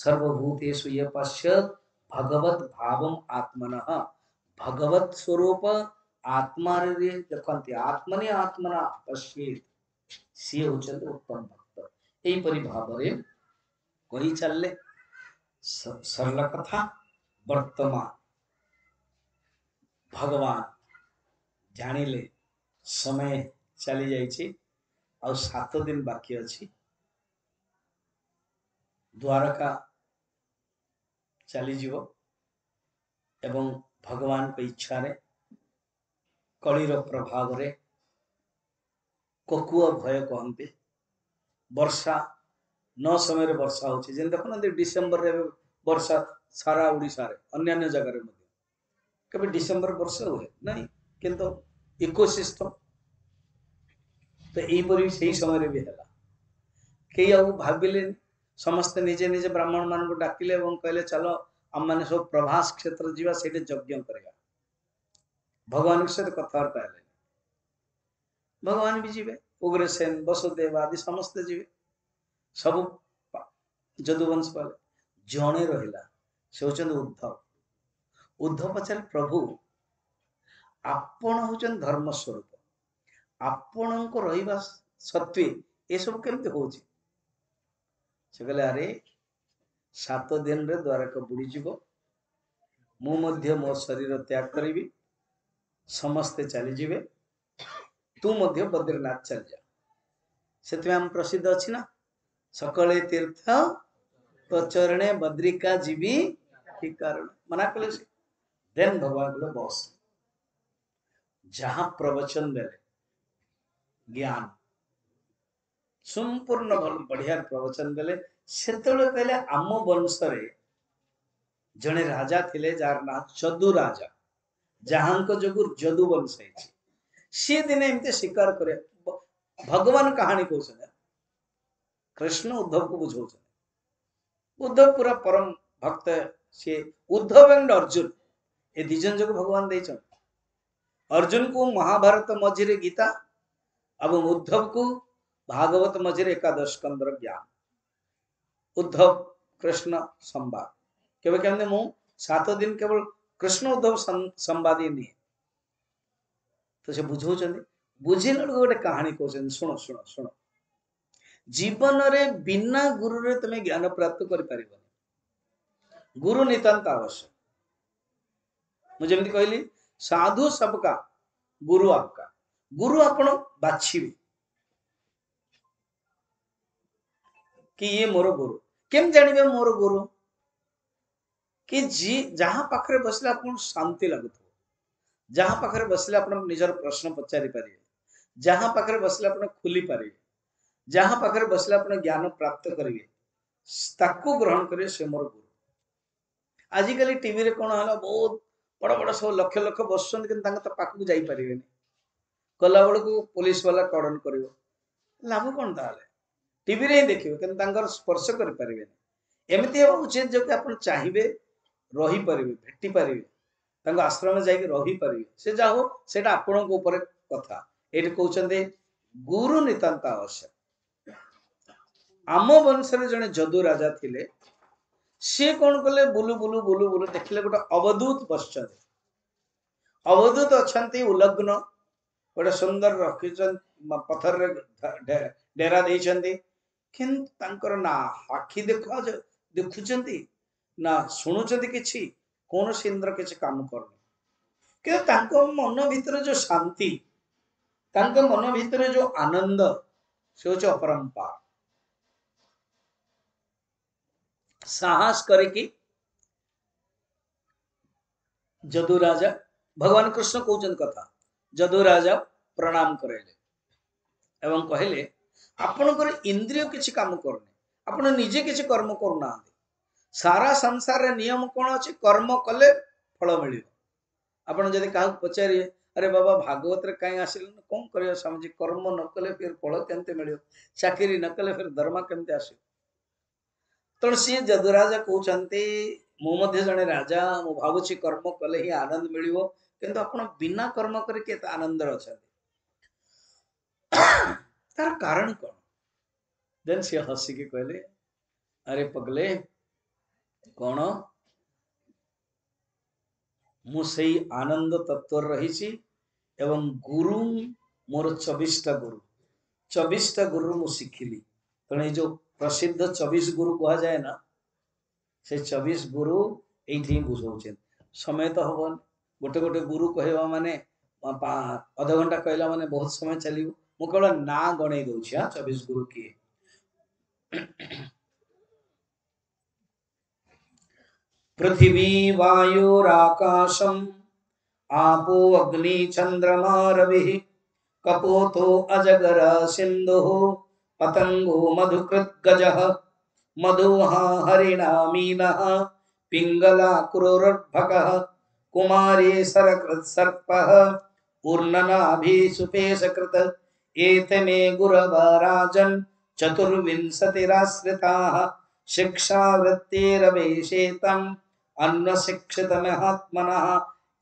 सर्वभूतेषु ये पश्यत् भगवत भावम आत्मनः भगवत स्वरूप आत्मा रे देखंती आत्मनि आत्मना पश्येत सी होचंद उत्तम भक्त एई परि भावरे कहि चलले सरल कथा वर्तमान भगवान जानिले समय चली जाइए आ 7 दिन बाकी अच्छी द्वारका चली जीव एवं भगवान को इच्छा रे कलिर प्रभाव रे कोकुआ भय कहते वर्षा न समय वर्षा होची जेन देखो ना डिसेंबर रे वर्षा सारा ओडिसा रे अन्य जगह रे कभी डिसेंबर वर्षा हुए नहीं किंतु इकोसिस्टम तो यहीपरि से समय भी है कई आउ भाविले समस्ते निजे निजे ब्राह्मण मान को डाकिले और कहले चलो आम मैंने सब प्रभास क्षेत्र जीवा से यज्ञ करवा भगवान के सहित कथबार्ता है भगवान भी जीवे उग्रसेन वसुदेव आदि समस्ते जीवे सब जदुवंश वाले जड़े रहा से होचंद उद्धव उद्धव पचारे प्रभु आपण होचंद धर्म स्वरूप आपण को रहिबा सत्वे ये सब केमते होची से कहले अरे 7 दिन रे द्वारका बुड़ी जीवो मु मध्य मो शरीर त्याग करी समस्ते चली जीवे तू मध्य बद्रीनाथ चल जा से हम प्रसिद्ध अच्छी ना सकले तीर्थ प्रचरणे बद्रिका जीवी ठीक कारण मना कले से देन भगवान बोले बस जहां प्रवचन देले ज्ञान संपूर्ण बढ़िया प्रवचन देले सेतले कहले आम वंश रे जने राजा थिले जार ना जदु राजा जहां जोगु जदु वंश सी दिन एमते स्वीकार करे भगवान कहानी कहते कृष्ण उद्धव को बुझाऊ उद्धव पूरा परम भक्त सी उद्धव एंड अर्जुन ये दिजन जो भगवान दे अर्जुन को महाभारत मझिरे गीता अब उद्धव को भागवत मझिरे एकादश स्कंदर ज्ञान उद्धव कृष्ण संवाद केवे कहते मु 7 दिन केवल कृष्ण उद्धव संवादी नहीं तो से बुझाऊ बुझे गोटे कहानी कहते शुण शुण शुण जीवन रे बिना गुरु रे तुम्हें ज्ञान प्राप्त कर पारिबो गुरु नितांत आवश्यक मुझे एमती कहली साधु सबका गुरु आपका गुरु आपण बाछिबे कि ये मोर गुरु केम जानिबे मोर गुरु कि जी जहां पाखरे बसले आपण शांति लागुथो जहां पाखरे बसले आपण निजर प्रश्न पचारि पारिबे जहां पाखरे बसले आपण खुली पारिबे जहां पाखरे बसले आपण ज्ञान प्राप्त करेंगे ताकू ग्रहण करेंगे से मोर गुरु आजिकल टीवी रे कौन है बहुत बड़ बड़ सब लक्ष लक्ष बस पाखक जापारे गला बेलू पुलिस वाला कड़न कर लाभ कौन ताले टीवी रे ही देखिए कि स्पर्श करें एमती हम उचित जो कि आप चाहिए रहीपर भेटी पारे आश्रम जा रहीपर से जा हो से आपण कथा ये कहते गुरु नितांत आवश्यक आम वंश जड़े जदु राजा थिले सी कौन कले बुलु बुलु बुलु बुलु देखिले गोटे अवधूत बसचंद अवधूत अच्छा उलग्न गोटे सुंदर रखी पथर डेरा देइचंती किंतु ना आखि देखा देखुचंती ना शुणुचंती किछि कौन इंद्र किछि काम करनी कि मन भीतर जो शांति मन भीतर जो आनंद से होचे अपरंपार साहस करके जदु राजा भगवान कृष्ण कहते कथा जदु राजा प्रणाम करेले एवं कहले आपनकर इंद्रिय किछि काम करने आपण निजे किछि कर्म करना सारा संसार रे नियम कौन अच्छे कर्म कले फल मिल आपण जदि कहा पचारे अरे बाबा भागवत रे कहीं आसिल कौन कर समझी कर्म न कले फिर फल केमते मिल चाकरी न कले फिर दरमा केमते आस तेणु सी जदुराजा कहते मुझे जड़े राजा मु भावुची कर्म कले ही आनंद मिल किंतु आपण बिना कर्म करके आनंद अच्छा तार कारण कौन देन सी हसिकी कहले अरे पगले कौन मुझे आनंद तत्व रही एवं गुरु मोर 24टा गुरु 24टा गुरु मु शिखिली तेणु जो प्रसिद्ध 24 गुरु कह जाए ना से 24 गुरु ये बुझाऊे समय तो हम गोटे गोटे गुरु कहवा माने अध घंटा कहला माने बहुत समय चलो मु केवल ना गणई दूसरी हाँ 24 गुरु किए पृथिवी वायुराकाशम आपो अग्नि चंद्रमा रवि कपोतो अजगर सिंधु पतंगो मधुकृत गजः मधुहा हरिणा मीनः पिंगला क्रूरोद्भकः कुमारी सरकृत सर्पः ऊर्णनाभिसुपेशकृत एतमे गुरव राजन् चतुर्विंशतिराश्रिताः शिक्षावृत्तिरवेशेतम् अन्वशिक्षित महात्मनः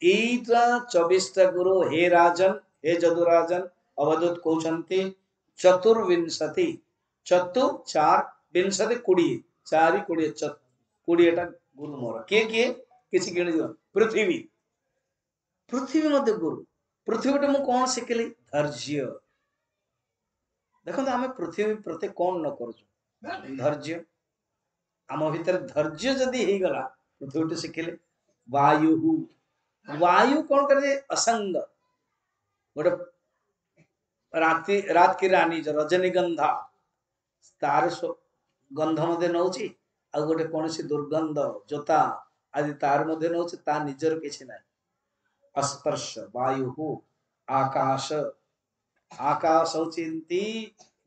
एटा 24टा गुरु हे राजन हे जदुराजन अवधूत कहते चतुर्विंशति चतु 4 विंशति 20 4 20 20टा गुरु मोर किए किसी गिण पृथ्वी पृथ्वी मध्य गुरु पृथ्वी मु कौन शिखिली धैर्य देखो आम पृथ्वी प्रति कौन न कर धैर्य आम भीतर धैर्य जदि हो गला पृथ्वी शिखिले वायु वायु कौन करे असंग गोटे रात की रानी जो रजनीगंधा तार गंध मध्य नौ आ गोटे कौन सी दुर्गंध जोता आदि तार मध्य नौ ता निजर किसी ना अस्पर्श वायु आकाश आकाश चिंती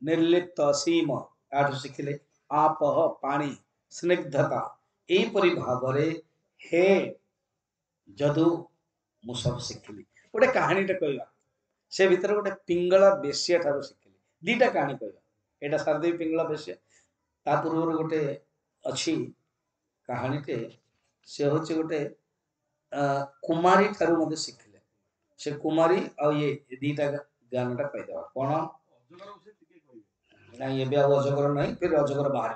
निर्लिप्त सीम आठ शिखिले आप पानी स्निग्धता यहीपरि भाव हे जदु मु सब शिखिली गोटे कहानीटा कहवा से भीतर गोटे पिंगला बेश्या ठार शिखिली दीटा कहानी कहवा एटा सारदेवी पिंगला बेश्या ता पूर्व गोटे अच्छी कहानीटे से हूँ गोटे कुमारी ठारू मत शिखिले से कुमारी आ ये दीटा ज्ञानटा कहीदेवा कौन नहीं ये अजगर नहीं फिर अजगर बाहर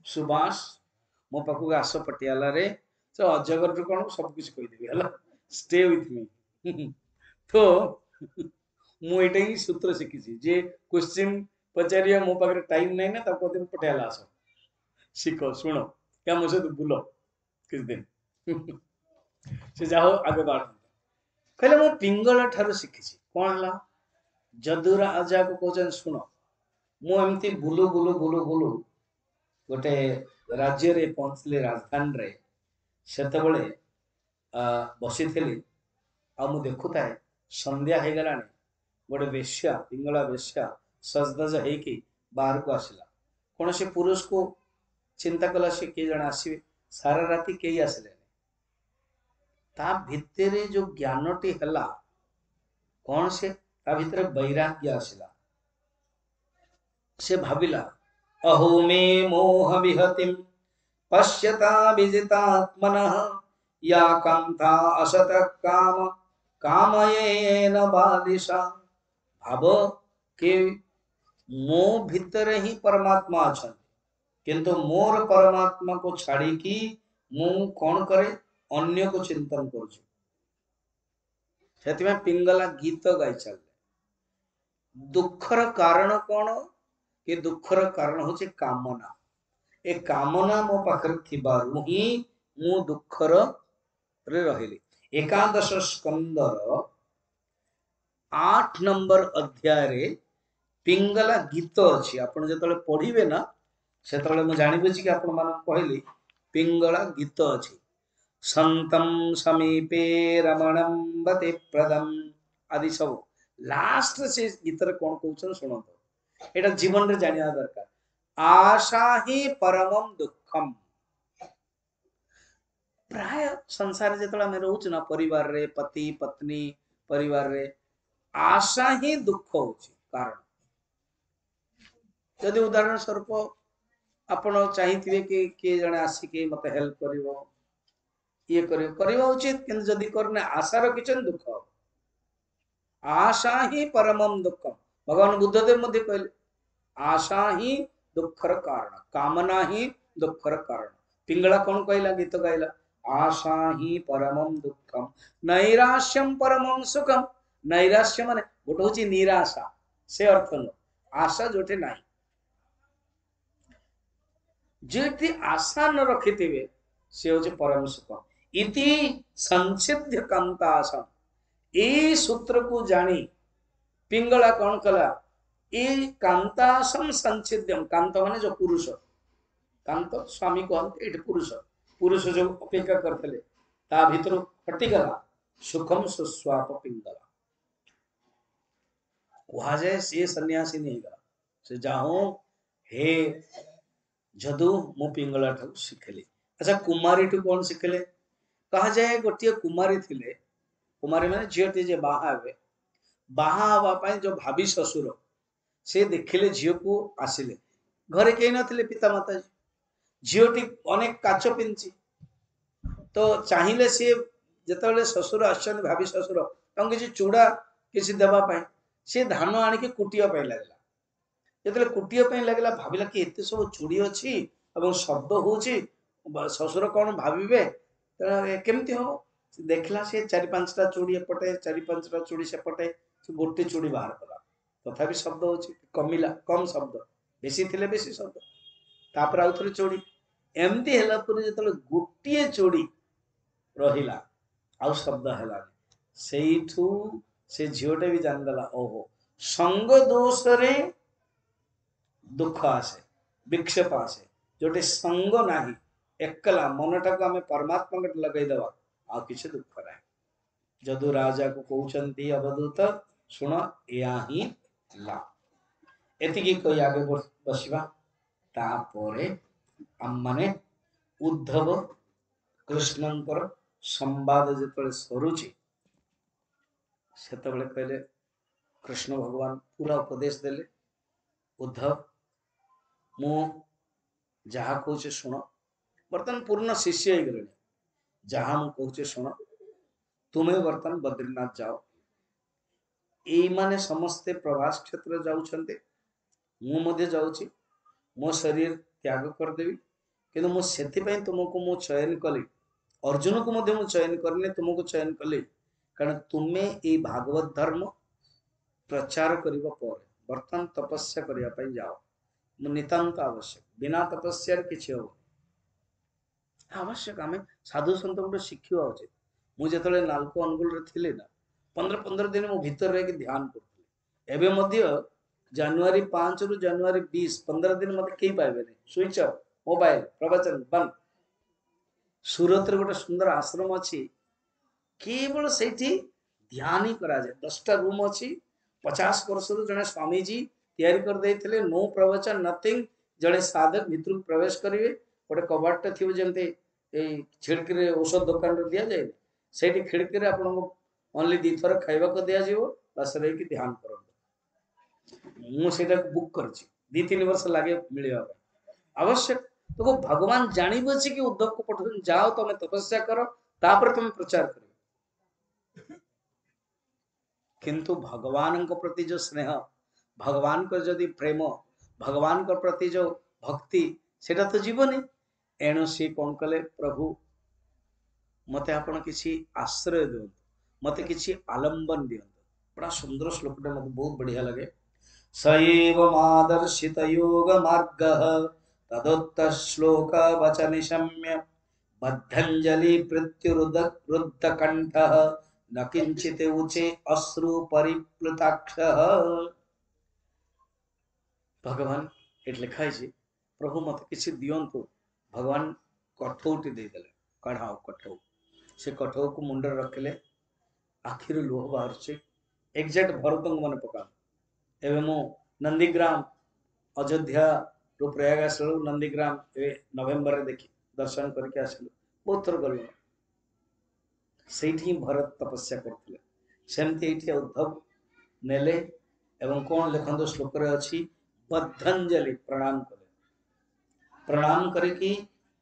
सुभाष मो पाखु आस पटियाला रे तो अजगर टू कौन सब कुछ कहीदेवी है स्टे विथ मी तो मुझे ही सूत्र शिखी जे क्वेश्चन पचारिया मो पाखे टाइम नहीं ना तब कहते पटियाला आस शिख शुण क्या मुझे तो बुल किस दिन से जाओ आगे बाढ़ कहले मो पिंगला ठारू शिखी कौन है जदुरा राजा को कहते शुण मुझे बुलु बुलु बुलु बुलु गोटे राज्य रे पहुंचली राजधानी रे सेते बळे बसी थी आ मु देखुता है संध्या हो गला गोटे बेश्या पिंगला बेश्या सजदज होगी बाहर को आसला कौन से पुरुष को चिंता कला से किए जन आसवे सारा राति कई आसले ता भितर जो ज्ञानटी हला कौन से ता भितर वैराग्य आसला से भाविला अहो मे मोह विहतिम पश्यता विजितात्मनः या कांता असत काम कामयेन बालिशा भाव के मो भितर ही परमात्मा अच्छा किंतु मोर परमात्मा को छाड़ी की मु कौन करे अन्य को चिंतन कर पिंगला गीत गाई चल दुखर कारण कौन कि दुखर कारण हूँ कामना ए कामना मो पाखर थिबारु ही मु दुखर रे रहिली एकादश स्कंदर 8 नंबर अध्याय रे पिंगला गीत अच्छी आपण जो पढ़े ना से मुझे जानी कि आपण मान कहली पिंगला गीत अच्छी संतम समीपे रमणम बते प्रदम आदि सब लास्ट से गीत रे कौन कहउछन सुनतो एटा जीवन रे जानिया दरकार आशा ही परमम दुखम प्राय संसार जेतला में रहउछ ना परिवार रे पति पत्नी परिवार रे आशा ही दुख होची कारण यदि उदाहरण स्वरूप आपण चाहिए कि किए जने आसी के मते हेल्प करिवो ये करिवो उचित किंतु जदि करने आशा रखिछन दुख आशा ही परमम दुखम भगवान बुद्धदेव मध्य कहले आशा ही दुखर कारण, कामना ही दुखर कारण। पिंगला कौन कहला गीत गाइला, आशा ही परमम दुखम नैराश्यम परमम सुखम। नैराश्य माने गोटे हूँ निराशा, से अर्थ न आशा जोटे नहीं, जो आशा न रखिथिबे से हूँ परम सुख। इति संसिद्ध कांतासम, ए सूत्र को जानी पिंगला कौन कला, ए कांतासम संसिध्यम। कांत माने जो पुरुष, कांत स्वामी कहते ये पुरुष, पुरुष जो अपेक्षा करते ता भीतर हटिगला सुखम सुस्वाप पिंगला। वहा जाए से सन्यासी नहीं गला, से जाओ हे जदू मु पिंगला ठू शिखली। अच्छा कुमारी ठू कौन शिखले, कहा जाए गोटे कुमारी थिले, कुमारी माने झीटी जे बाहा हेबे, बाहा हवा पाई जो भाभी ससुर से देखिले झील को आसिले, घरे कहीं नथिले पिता माता जी, झीटी अनेक काच पिंची तो चाहिए सी जिते ससुर आसछन भाभी ससुर किसी चूड़ा किसी देवा पाई सी धान आणिक कुटिया लगला, जिते कुटिया लगला भाविला कि एत सब चूड़ी अच्छी और शब्द हो ससुर कौन भावे केमती हम, देखला सी चारि पांचटा चूड़ी एपटे चारि पांचटा चूड़ी सेपटे, गोटे चूड़ी बाहर कला तथापि शब्द हो कमिला, कम शब्द बेसी थिले बेसी शब्द, तापर आउ थोड़े चूड़ी एमती है जो गोटे चूड़ी रहिला आउ शब्द है से झीटे भी जानदेला ओहो संग दोष रे दुख आसे विक्षेप आसे, जोटे संग नाही एकला मनटा को आम परमात्मा के लगेदेवा आ किसी दुख ना। जदु राजा को कहते अवधूत शुण या ही ला, एतिकी कही आगे बसवा। तापरे आम माने उद्धव कृष्णंकर संवाद जिते सरुची से कहले कृष्ण भगवान पूरा उपदेश देले, उद्धव मु जहा कहूँ शुण, बर्तमान पूर्ण शिष्य हो गले, जहा मु कहूँ शुण, तुम्हें बर्तमान बद्रीनाथ जाओ, ये माने समस्ते प्रवास क्षेत्र जाउछन्ते, मु जाऊँगी, मो शरीर त्याग करदेवी, कि मुझे तुमको मु चयन कली, अर्जुन को मु चयन करने तुमको चयन कली, कारण तुम्हें ये भागवत धर्म प्रचार करने पर बर्तमान तपस्या करने जाओ, नितांत आवश्यक, बिना तपस्या किसी हो आवश्यक। आम साधु सत गोटे शिखा उचित। मुझे नालको अनुगुल थी ना 15 दिन मो भीतर रह ध्यान करी, जनवरी 5 रु जनवरी 20 15 दिन मत कहीं पाइबे, स्विच ऑफ मोबाइल प्रवचन बंद। सूरत रे गोटे सुंदर आश्रम अच्छी, केवल से ध्यान ही करा जाए, 10टा रूम अच्छी, 50 वर्ष जड़े स्वामीजी तैयारी कर देते, नो प्रवचन नथिंग, जड़े साधक भितर प्रवेश करेंगे, गोटे कबाटा थी जमती खिड़की औषध दुकान दि जाए, से खिड़की आपको ओनली 2 थर खाइबा को दिज्व, बस रही ध्यान कर मुझे बुक कर 2-3 वर्ष लगे मिलवा आवश्यक। तो भगवान जानी बुझी कि उद्धव को पठा जाओ तुम तपस्या करो, तापर तुम प्रचार कर, किंतु भगवान को प्रति जो स्नेह, भगवान को जदि प्रेम, भगवान को प्रति जो भक्ति सेटा तो जीवनी। एणु सी कौन कले, प्रभु मते आपण किसी आश्रय दियंतु, मते किसी आलंबन दियंतु। बड़ा सुंदर श्लोकटा मते बहुत बढ़िया लगे। सएव मादर्शित योग मार्गः तदोक्त श्लोक वचन शम्य बद्धंजलि प्रत्युरुद्ध कंठः न किंचित उचे अश्रु परिप्लुताक्षः। भगवान एट लिखाई छी, प्रभु मत किसी दियंतु। भगवान कठौटी दे देले, कढ़ाओ कठौ, से कठौ को मुंडर रखले, आखिर लुह बाहर से एग्जैक्ट भरतंग मन पका। एवं मु नंदीग्राम अयोध्या रो प्रयाग आसलु, नंदीग्राम ए नवेम्बर रे देखी दर्शन करके आसलु, बहुत थर गलु, सेठी भरत तपस्या करथिले, सेमती एठी उद्धव नेले। एवं कौन लिखंदो श्लोक रे अछि, बद्धंजलि प्रणाम कले, प्रणाम करके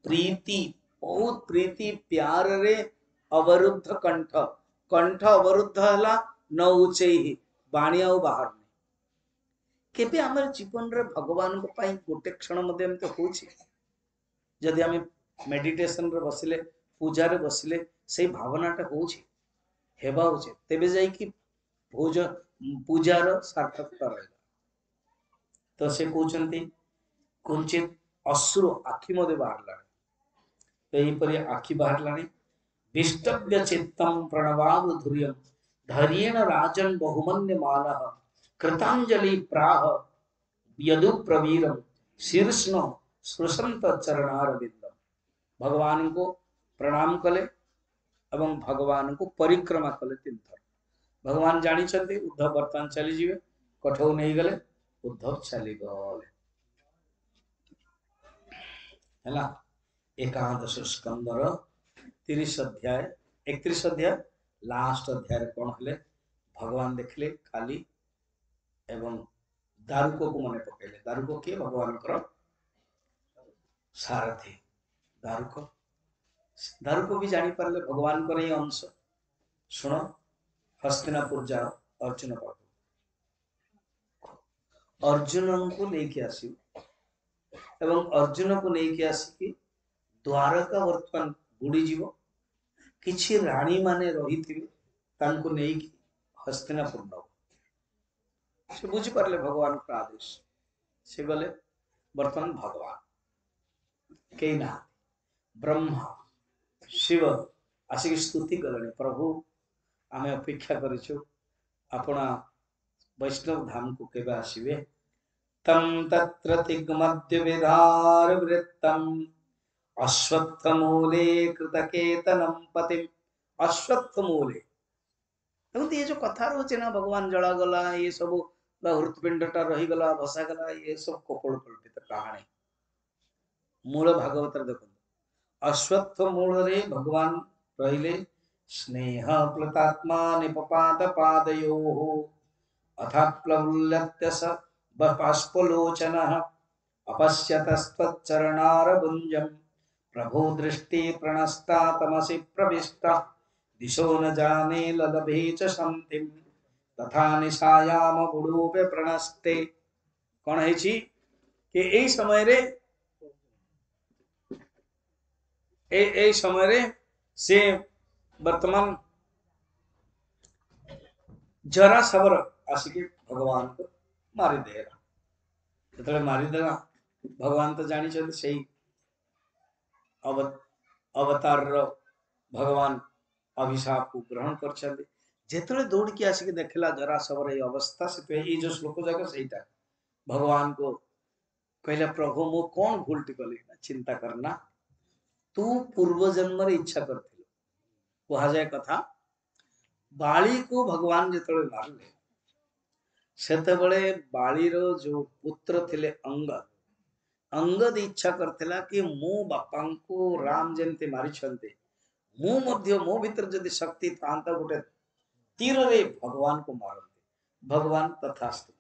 प्रीति, बहुत प्रीति प्यार रे अवरुद्ध कंठ, कंठ अवरुद्ध हला न उचे ही बाणी आउ बाहर नहीं, केबे हमर जीवन रे भगवान को पाई गोटे क्षण मध्ये एमते होछि जदि आम मेडिटेशन रे बसिले पूजा रे बसिले से भावनाटा होछि हेबा उचित तेबे जाई कि भोज पूजार सार्थकता रहे तो से कहउचंती कुंचित अश्रु आखि मध्ये बाहरला एहीपरि आखि बाहरलानी विष्टव्य चित्तम प्रणवावधुर्यम धैर्येण राजन बहुमन्य मानः कृतांजलि प्राह यदु प्रवीरम शीर्ष्ण स्पृशंत चरणारविंदम भगवान को प्रणाम कले एवं भगवान को परिक्रमा कले 3 थर भगवान जानी चलते उद्धव वर्तमान चली जीवे कठौ नहीं गले उद्धव चली गले हैला एकादश स्कंदर 30 अध्याय 31 अध्याय लास्ट अध्याय कौन हेले भगवान देखले काली एवं दारुको को मने पकेले दारुको के भगवान कर सारथी दारुको भी जानी पारले भगवान कर ये अंश सुन हस्तिनापुर जाओ अर्जुन पाखु अर्जुन को लेके आसी एवं अर्जुन को लेके आसी द्वारका वर्तमान बुड़ी जीव किछि रानी माने रही थी तांको नहीं कि हस्तिनापुर नव से बुझी पारले भगवान का आदेश से गले वर्तमान भगवान कई ना ब्रह्मा शिव आसिक स्तुति कले प्रभु आमे अपेक्षा करिछु आपना वैष्णव धाम को केबे आसीबे तम तत्र तिग्मद्य विधार वृत्तम अश्वत्थमूले कृतकेतनम पतिम अश्वत्थमूले देखो ये जो कथा रोचे ना भगवान जला गला ये सब हृत्पिंडटा रही गला भसा गला ये सब कपोल कल्पित कहानी मूल भागवत देखो अश्वत्थ मूल रे भगवान रहिले स्नेह प्लतात्मा निपपात पादयोः अथाप्लवल्यत्य स बाष्पलोचनः अपश्यतस्त्वच्चरणारविंदं प्रभो दृष्टि प्रणस्ता तमसि प्रविष्टा दिशो न जाने ललभे च शान्तिं तथा निशायाम बुडूपे प्रणस्ते कौन है छी कि एई समय रे ए समय रे से वर्तमान जरा सबर आसिके भगवान को मारी देगा जतले मारी देगा भगवान तो जानी छथि सेही अवतार भगवान अभिशाप को ग्रहण कर जेतले दौड़ के आसिके देखला जरा सबर ए अवस्था से ये जो श्लोक जाक सेटा भगवान को कहला प्रभु मो कौन भूलटी कली चिंता करना तू पूर्व जन्म रे इच्छा करथिल कहा जाए कथा बाली को भगवान जेतले मारले सेते बळे बाली रो जो पुत्र थिले अंगद अंगद इच्छा करथिला कि मो बापा को राम जेंते मारी छनते मो मध्य मो भीतर जदि शक्ति तांता गोटे तीर रे भगवान को मारते भगवान तथास्तु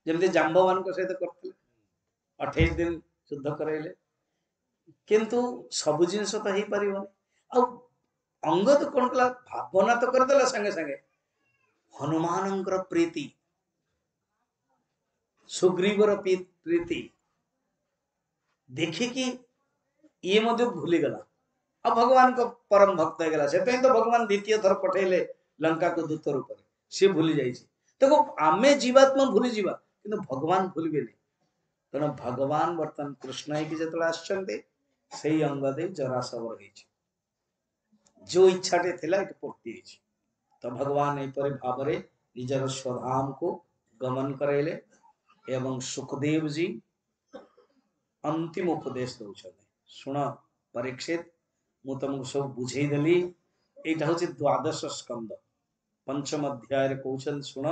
जेमते जांबवान को सहित करथिले 28 दिन युद्ध करैले किंतु सब जिनस तो ही परिबनी आ अंगद कोन कला भावना तो कर देला संगे संगे हनुमानंकर प्रीति सुग्रीवर प्रीति देखि कि ये मध्य भूली गला अब भगवान को परम भक्त है गला से तो भगवान द्वितीय थर पठेले लंका को दूत रूप रे से भूली जाई छी देखो आमे जीवात्मा भूली जीवा किंतु भगवान भूलबे नहीं तने भगवान वर्तमान कृष्ण है कि जतला आछंते सेही अंगदे जरा सबर है छी जो इच्छाटे थिला एट पूर्ति है छी तो भगवान ए परि भाव रे निजर स्वधाम को गमन करेले एवं सुखदेव जी अंतिम उपदेश दौछते सुन परीक्षित मु तुमको सब बुझे देली एटा होछि द्वादश स्कंद पंचम अध्याय रे कहउछन सुन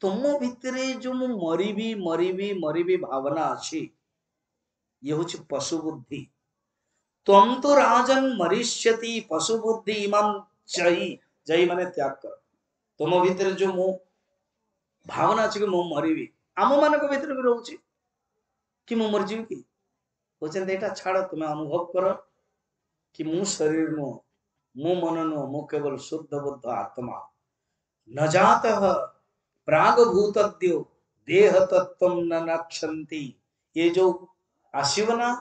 तुम भितरे जो मु मरिबी भावना अछि ये होछि पशु बुद्धि त्वं तो राजन मरिष्यति पशु बुद्धि इमं जय माने त्याग कर तुम भितर जो मु भावना अछि कि मु मरिबी आम मान को भितर भी रहउछि कि मु मरजीवी कि कहछन एटा छाड़ तुम अनुभव कर कि मु शरीर नो मु मन नो मु केवल शुद्ध बुद्ध आत्मा न जातः प्राग भूतद्यो देह तत्व न नक्षंती, ये जो आसीब ना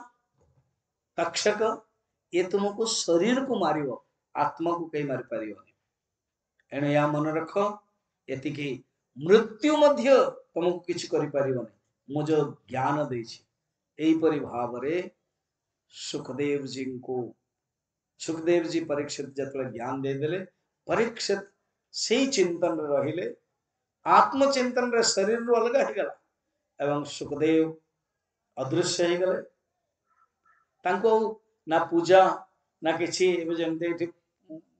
तक्षक, ये तुमको शरीर को मारिव, आत्मा को कहीं मारी पार। एणु या मन रख, एतिकी मृत्यु मध्य तुमको किसी करि परिबनी, मु जो ज्ञान देछि। एई परि भावरे सुखदेव जी को, सुखदेव जी परीक्षित जतले ज्ञान दे देले, परीक्षित से चिंतन रहिले, आत्मचिंतन रे शरीर रो अलग हो गला, एवं सुखदेव अदृश्य हो गले। तांको ना पूजा ना किछि जमते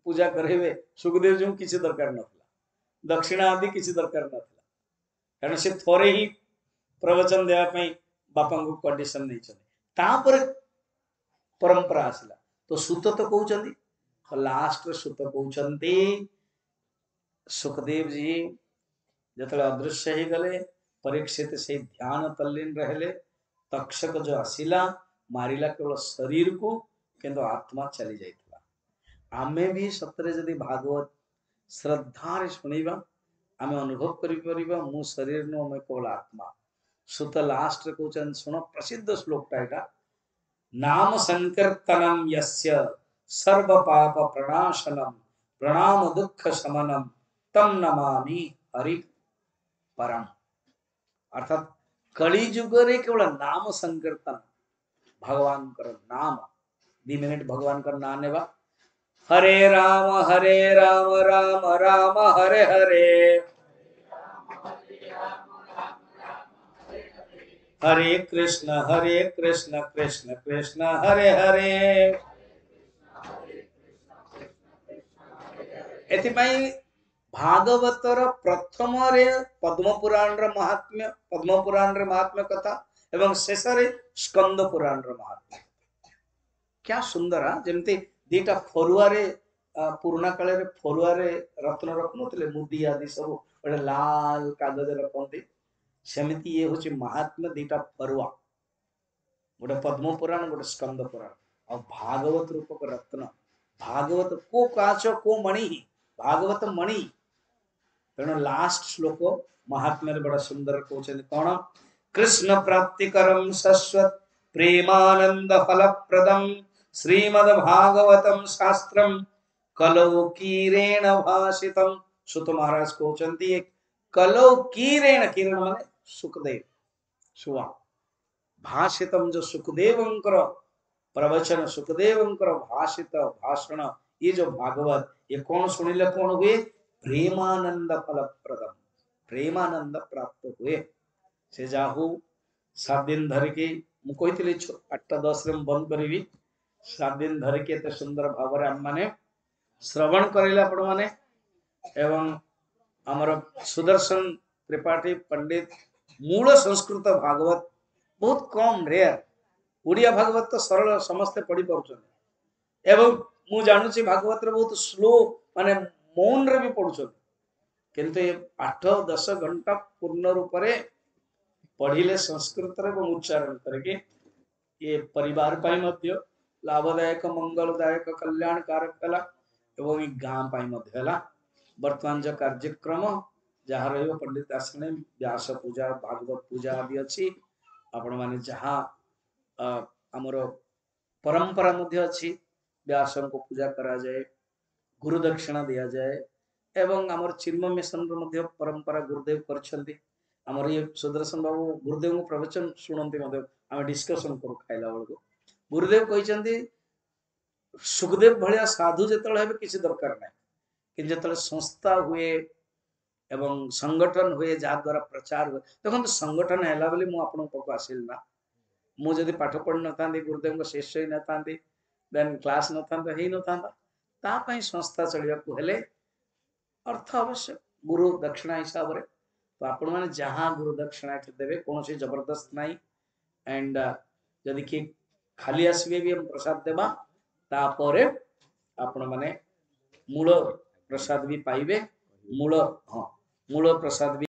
पूजा करेबे, सुखदेव जी किसी दरकार नथिला, दक्षिणा आदि किसी दरकार नथिला, कारण से थोरे ही प्रवचन देवा पई बापा को कंडीशन नहीं चले। तापर परंपरा आसला, तो सुत तो कहउचंदी, लास्ट सुत कहउचंदी सुखदेव जी जतले अदृश्य ही गले, परीक्षित से ध्यान तल्लीन रहले, तक्षक जो आसिला मारिला केवल शरीर को, किंतु आत्मा चली जाइतला। आमे भी सतरे जदि भागवत श्रद्धारे सुनिबा, आमे अनुभव करि परिबा मु शरीर नो मैं केवल आत्मा। सुत लास्ट कहउचन, सुनो प्रसिद्ध श्लोकटा एटा, नाम संकीर्तनम यस्य सर्व पाप प्रणाशनम प्रणाम दुख शमनम तम नमामि हरि परम। अर्थात कली युग रे केवल नाम संकीर्तन, भगवान कर नाम, 2 मिनट भगवान का नाम नेबा, हरे राम राम राम हरे हरे, हरे कृष्ण कृष्ण कृष्ण हरे हरे। एथिपाई भागवतर प्रथम रे पद्म पुराण रे महात्म्य, पद्म पुराण रे महात्म्य कथा, एवं शेष रे स्कंद पुराण रे महात्म्य। क्या सुंदर, जेमती दीटा फरुआ रे पुराना काल रे फरुआ रे रत्न रखनुतले, मुदी आदि सब गोटे लाल कागज रखती, सेमिति ये होची महात्म्य दीटा फरुआ, गोटे पद्म पुराण गोटे स्कंद पुराण, और भागवत रूपक रत्न। भागवत को काच को मणि, भागवत मणि। तेणु लास्ट श्लोक महात्म्य बड़ा सुंदर कहते कौन, कृष्ण प्राप्तिकरम शश्वत प्रेमानंद फलप्रदम श्रीमद् भागवतम शास्त्रम कलौकीरेण भाषितम। सुत महाराज कहते कलौकीरेण, किरण माने सुखदेव, सुवा भाषितम, जो सुखदेवंकर प्रवचन, सुखदेवंकर भाषित भाषण, ये जो भागवत, ये कौन सुनिले कौन हुए, प्रेमानंद फलप्रदम, प्रेमानंद प्राप्त हुए। से जाहु 7 दिन धर के मु कहितले 8-10 रे बंद करिवि, 7 दिन धर के एते सुंदर भाव रे हम माने श्रवण करिले आपण माने। एवं हमर सुदर्शन त्रिपाठी पंडित मूल संस्कृत भागवत बहुत कम रेयर, उड़िया भागवत तो सरल समस्ते पढ़ी पाउछन, एवं मु जानुची भागवत रे बहुत स्लो माने मौन रे भी पढ़ुछन, किंतु 8-10 घंटा पूर्ण रूप रे पढ़िले संस्कृत रे उच्चारण करके, ये परिवार पाई मध्य लाभदायक मंगलदायक कल्याणकारक कला, एवं गाँ पाई मध्य हला। वर्तमान जो कार्यक्रम जहाँ रहिबो पंडित आसने व्यास पूजा भागवत पूजा आदि अछि, आपण माने जहाँ हमर परंपरा मध्य अछि, व्यासों को पूजा करा जाए, गुरु दक्षिणा दिया जाए, एवं हमर चिन्मय मिशन मध्य परंपरा गुरुदेव करछन्ती। हमर ये सुदर्शन बाबू गुरुदेव को प्रवचन सुनंती मध्य हम डिस्कशन करू खाइला बेलको, गुरुदेव कहिसन्ती सुखदेव भलिया साधु जेतले हेबे किसी दरकार नै, कि जेतले संस्था हुए एवं संगठन हुए जहाँ द्वारा प्रचार हुए। देखो तो संगठन हैला बोली मु आपन पाखु आसिल ना, मु जदि पाठ पढ़ न थांती, गुरुदेव को शिष्य ही न थांती, देन क्लास न थांता ही न थांता। ता पई संस्था चलिया को हेले अर्थ अवश्य गुरु दक्षिणा हिसाब रे, तो आपण माने जहाँ गुरु दक्षिणा देवे कौन सी जबरदस्त नहीं। एंड जदि कि खाली आसबे भी हम प्रसाद देबा, तापरे आपण माने मूल प्रसाद भी पाइबे, मूल हाँ मूल प्रसाद भी